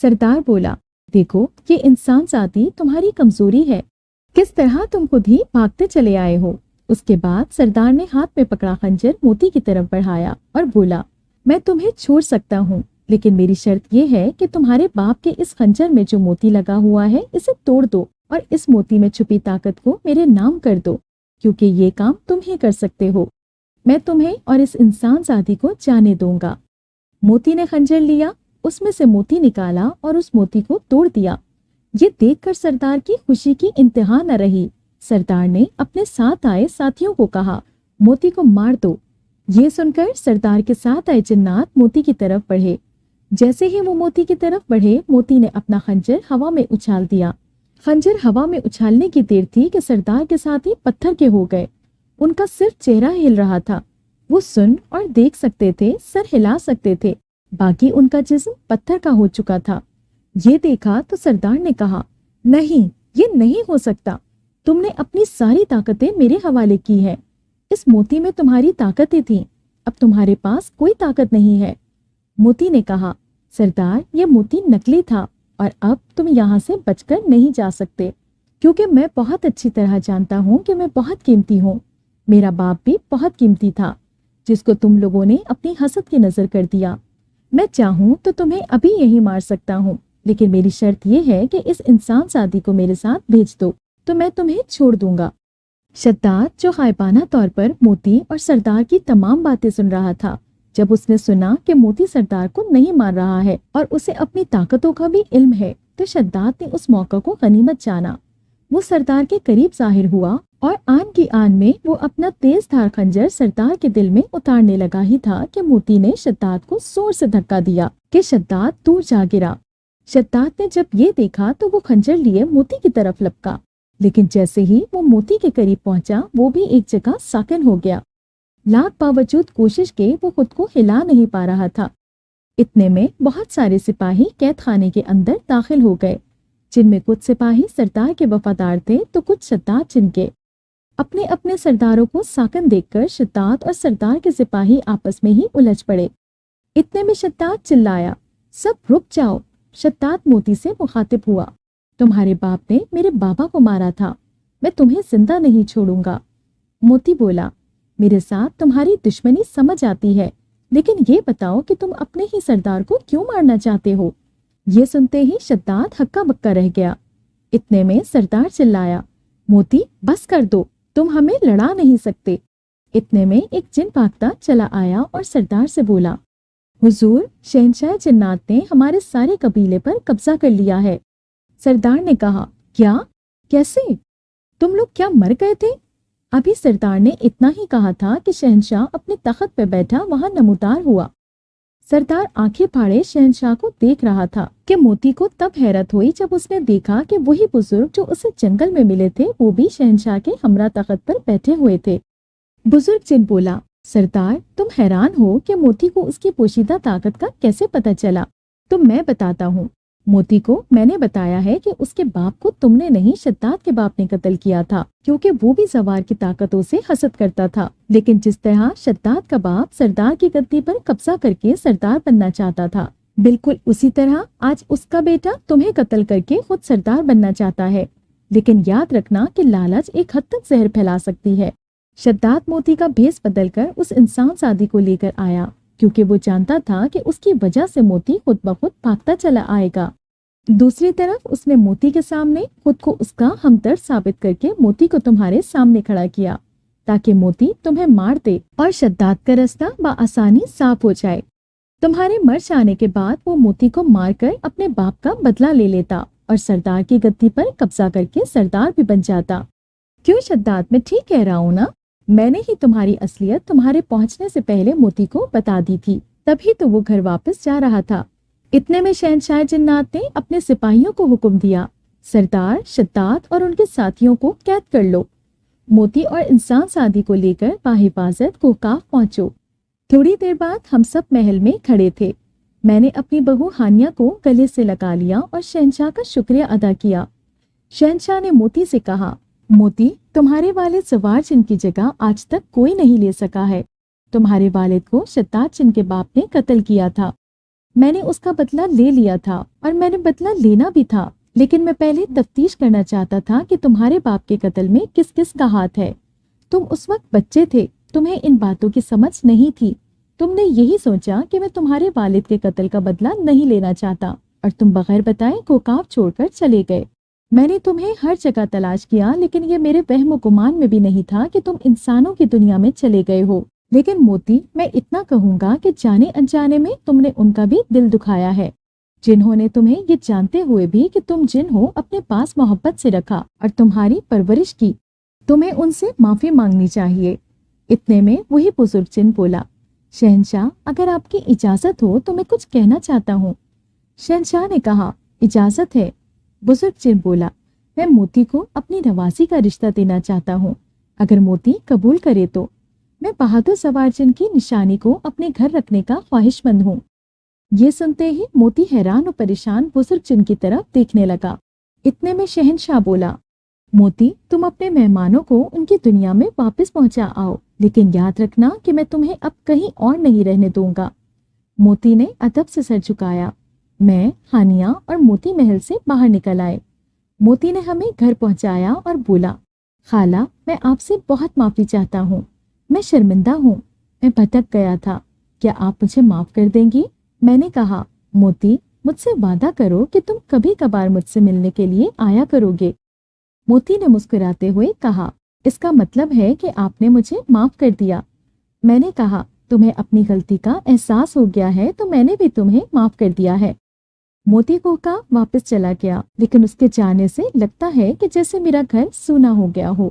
سردار بولا، دیکھو یہ انسان ذاتی تمہاری کمزوری ہے، کس طرح تم خود ہی بھاگتے چلے آئے ہو۔ اس کے بعد سردار نے ہاتھ میں پکڑا خنجر موتی کی طرف بڑھایا اور بولا، میں تمہیں چھوڑ سکتا ہوں، لیکن میری شرط یہ ہے کہ تمہارے باپ کے اس خنجر میں جو موتی لگا ہوا ہے اسے توڑ دو اور اس موتی میں چھپی طاقت کو میرے نام کر دو، کیونکہ یہ کام تم ہی کر سکتے ہو۔ میں تمہیں اور اس انسان ذاتی کو جانے دوں گا۔ موتی نے خنجر لیا، اس میں سے موتی نکالا اور اس موتی کو توڑ دیا۔ یہ دیکھ کر سردار کی خوشی کی انتہا نہ رہی۔ سردار نے اپنے ساتھ آئے ساتھیوں کو کہا، موتی کو مار دو۔ یہ سن کر سردار کے ساتھ آئے جنات موتی کی طرف بڑھے۔ جیسے ہی وہ موتی کی طرف بڑھے، موتی نے اپنا خنجر ہوا میں اچھال دیا۔ خنجر ہوا میں اچھالنے کی دیر تھی کہ سردار کے ساتھی پتھر کے ہو گئے۔ ان کا صرف چہرہ ہل رہا تھا، وہ سن اور دیکھ سکتے تھے، سر ہلا سکتے تھے، باقی ان کا جسم پتھر کا ہو چکا تھا۔ یہ دیکھا تو سردار نے کہا، نہیں، یہ نہیں ہو سکتا، تم نے اپنی ساری طاقتیں میرے حوالے کی ہیں۔ اس موتی میں تمہاری طاقتیں تھیں، اب تمہارے پاس کوئی طاقت نہیں ہے۔ موتی نے کہا، سردار یہ موتی نکلی تھا اور اب تم یہاں سے بچ کر نہیں جا سکتے، کیونکہ میں بہت اچھی طرح جانتا ہوں کہ میں بہت قیمتی ہوں۔ میرا باپ بھی بہت قیمتی تھا، جس کو تم لوگوں نے اپنی حسد کی نظر کر دیا۔ میں چاہوں تو تمہیں ابھی یہی مار سکتا ہوں، لیکن میری شرط یہ ہے کہ اس انسان ذاتی کو میرے ساتھ بھیج دو تو میں تمہیں چھوڑ دوں گا۔ शद्दाद जो गायबाना तौर पर मोती और सरदार की तमाम बातें सुन रहा था, जब उसने सुना कि मोती सरदार को नहीं मार रहा है और उसे अपनी ताकतों का भी इल्म है, तो शद्दाद ने उस मौका को गनीमत जाना। वो सरदार के करीब जाहिर हुआ और आन की आन में वो अपना तेज धार खंजर सरदार के दिल में उतारने लगा ही था कि मोती ने शद्दाद को जोर से धक्का दिया कि शद्दाद दूर जा गिरा। शद्दाद ने जब ये देखा तो वो खंजर लिए मोती की तरफ लपका, लेकिन जैसे ही वो मोती के करीब पहुंचा, वो भी एक जगह साकिन हो गया। लाख बावजूद कोशिश के वो खुद को हिला नहीं पा रहा था। इतने में बहुत सारे सिपाही कैद खाने के अंदर दाखिल हो गए, जिनमें कुछ सिपाही सरदार के वफादार थे तो कुछ शद्दाद जिनके। अपने अपने सरदारों को साकिन देखकर शद्दाद और सरदार के सिपाही आपस में ही उलझ पड़े। इतने में शद्दाद चिल्लाया, सब रुक जाओ। शद्दाद मोती से मुखातिब हुआ, तुम्हारे बाप ने मेरे बाबा को मारा था, मैं तुम्हें जिंदा नहीं छोड़ूंगा। मोती बोला, मेरे साथ तुम्हारी दुश्मनी समझ आती है, लेकिन ये बताओ कि तुम अपने ही सरदार को क्यों मारना चाहते हो। ये सुनते ही शद्दाद हक्का बक्का रह गया। इतने में सरदार चिल्लाया, मोती बस कर दो, तुम हमें लड़ा नहीं सकते। इतने में एक जिन भागता चला आया और सरदार से बोला, हुजूर, शहंशाह जिन्नात ने हमारे सारे कबीले पर कब्जा कर लिया है। सरदार ने कहा, क्या? कैसे? तुम लोग क्या मर गए थे? अभी सरदार ने इतना ही कहा था कि शहंशाह अपने तख्त पर बैठा वहां नमूदार हुआ। सरदार आंखें फाड़े शहंशाह को देख रहा था कि मोती को तब हैरत हुई जब उसने देखा कि वही बुजुर्ग जो उसे जंगल में मिले थे वो भी शहंशाह के हमरा तख्त पर बैठे हुए थे। बुजुर्ग जिन बोला, सरदार, तुम हैरान हो कि मोती को उसकी पोशीदा ताकत का कैसे पता चला? तो मैं बताता हूँ। मोती को मैंने बताया है कि उसके बाप को तुमने नहीं, शद्दाद के बाप ने कत्ल किया था, क्योंकि वो भी सवार की ताकतों से हसद करता था। लेकिन जिस तरह शद्दाद का बाप सरदार की गद्दी पर कब्जा करके सरदार बनना चाहता था, बिल्कुल उसी तरह आज उसका बेटा तुम्हें कत्ल करके खुद सरदार बनना चाहता है। लेकिन याद रखना कि लालच एक हद तक जहर फैला सकती है। शद्दाद मोती का भेस बदलकर उस इंसान सादी को लेकर आया, क्योंकि वो जानता था कि उसकी वजह से मोती खुद ब खुद भागता चला आएगा। दूसरी तरफ उसने मोती के सामने खुद को उसका हमदर्द साबित करके मोती को तुम्हारे सामने खड़ा किया, ताकि मोती तुम्हें मार दे और शद्दाद का रास्ता बआसानी साफ हो जाए। तुम्हारे मर जाने के बाद वो मोती को मारकर अपने बाप का बदला ले लेता और सरदार की गद्दी पर कब्जा करके सरदार भी बन जाता। क्यों शद्दाद, मैं ठीक कह रहा हूँ ना? मैंने ही तुम्हारी असलियत तुम्हारे पहुंचने से पहले मोती को बता दी थी, तभी तो वो घर वापस जा रहा था। इतने में शहंशाह जिन्नात ने अपने सिपाहियों को हुक्म दिया, सरदार, शद्दाद और उनके साथियों को कैद कर लो। मोती और इंसान सादी को लेकर बाहिफाजत कोहकाफ पहुंचो। थोड़ी देर बाद हम सब महल में खड़े थे। मैंने अपनी बहू हानिया को गले से लगा लिया और शहंशाह का शुक्रिया अदा किया। शहंशाह ने मोती से कहा, मोती, तुम्हारे वालिद सवार जिनकी जगह आज तक कोई नहीं ले सका है। तुम्हारे वालिद को शद्दाद जिनके बाप ने कत्ल किया था। मैंने उसका बदला ले लिया था और मैंने बदला लेना भी था, लेकिन मैं पहले तफ्तीश करना चाहता था कि तुम्हारे बाप के कत्ल में किस किस का हाथ है। तुम उस वक्त बच्चे थे, तुम्हें इन बातों की समझ नहीं थी। तुमने यही सोचा कि मैं तुम्हारे वालिद के कत्ल का बदला नहीं लेना चाहता और तुम बगैर बताए कोकाब छोड़कर चले गए। मैंने तुम्हें हर जगह तलाश किया, लेकिन ये मेरे वहम गुमान में भी नहीं था कि तुम इंसानों की दुनिया में चले गए हो। लेकिन मोती, मैं इतना कहूंगा कि जाने अनजाने में तुमने उनका भी दिल दुखाया है, जिन्होंने तुम्हें ये जानते हुए भी कि तुम जिन हो अपने पास मोहब्बत से रखा और तुम्हारी परवरिश की। तुम्हें उनसे माफी मांगनी चाहिए। इतने में वही बुजुर्ग जिन बोला, शहंशाह, अगर आपकी इजाजत हो तो मैं कुछ कहना चाहता हूँ। शहंशाह ने कहा, इजाजत है। बुजुर्ग जिन बोला, मैं मोती को अपनी नवासी का रिश्ता देना चाहता हूँ। अगर मोती कबूल करे तो मैं बहादुर सवार जिन की निशानी को अपने घर रखने का ख्वाहिशमंद हूँ। ये सुनते ही मोती हैरान और परेशान बुजुर्ग जिन की तरफ देखने लगा। इतने में शहंशाह बोला, मोती, तुम अपने मेहमानों को उनकी दुनिया में वापस पहुंचा आओ, लेकिन याद रखना कि मैं तुम्हें अब कहीं और नहीं रहने दूंगा। मोती ने अदब से सर झुकाया। मैं, हानिया और मोती महल से बाहर निकल आए। मोती ने हमें घर पहुंचाया और बोला, खाला, मैं आपसे बहुत माफी चाहता हूँ। मैं शर्मिंदा हूँ, मैं भटक गया था। क्या आप मुझे माफ कर देंगी? मैंने कहा, मोती, मुझसे वादा करो कि तुम कभी कभार मुझसे मिलने के लिए आया करोगे। मोती ने मुस्कुराते हुए कहा, اس کا مطلب ہے کہ آپ نے مجھے معاف کر دیا۔ میں نے کہا تمہیں اپنی غلطی کا احساس ہو گیا ہے تو میں نے بھی تمہیں معاف کر دیا ہے۔ موتی کوکا واپس چلا گیا، لیکن اس کے جانے سے لگتا ہے کہ جیسے میرا گھر سونا ہو گیا ہو۔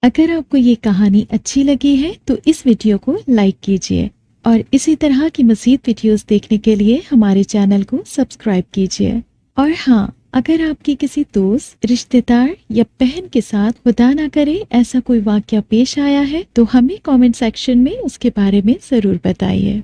اگر آپ کو یہ کہانی اچھی لگی ہے تو اس ویڈیو کو لائک کیجیے اور اسی طرح کی مزید ویڈیوز دیکھنے کے لیے ہمارے چینل کو سبسکرائب کیجیے۔ اور ہاں، اگر آپ کی کسی دوست، رشتہ دار یا بہن کے ساتھ خدا نہ کرے ایسا کوئی واقعہ پیش آیا ہے تو ہمیں کامنٹ سیکشن میں اس کے بارے میں ضرور بتائیے۔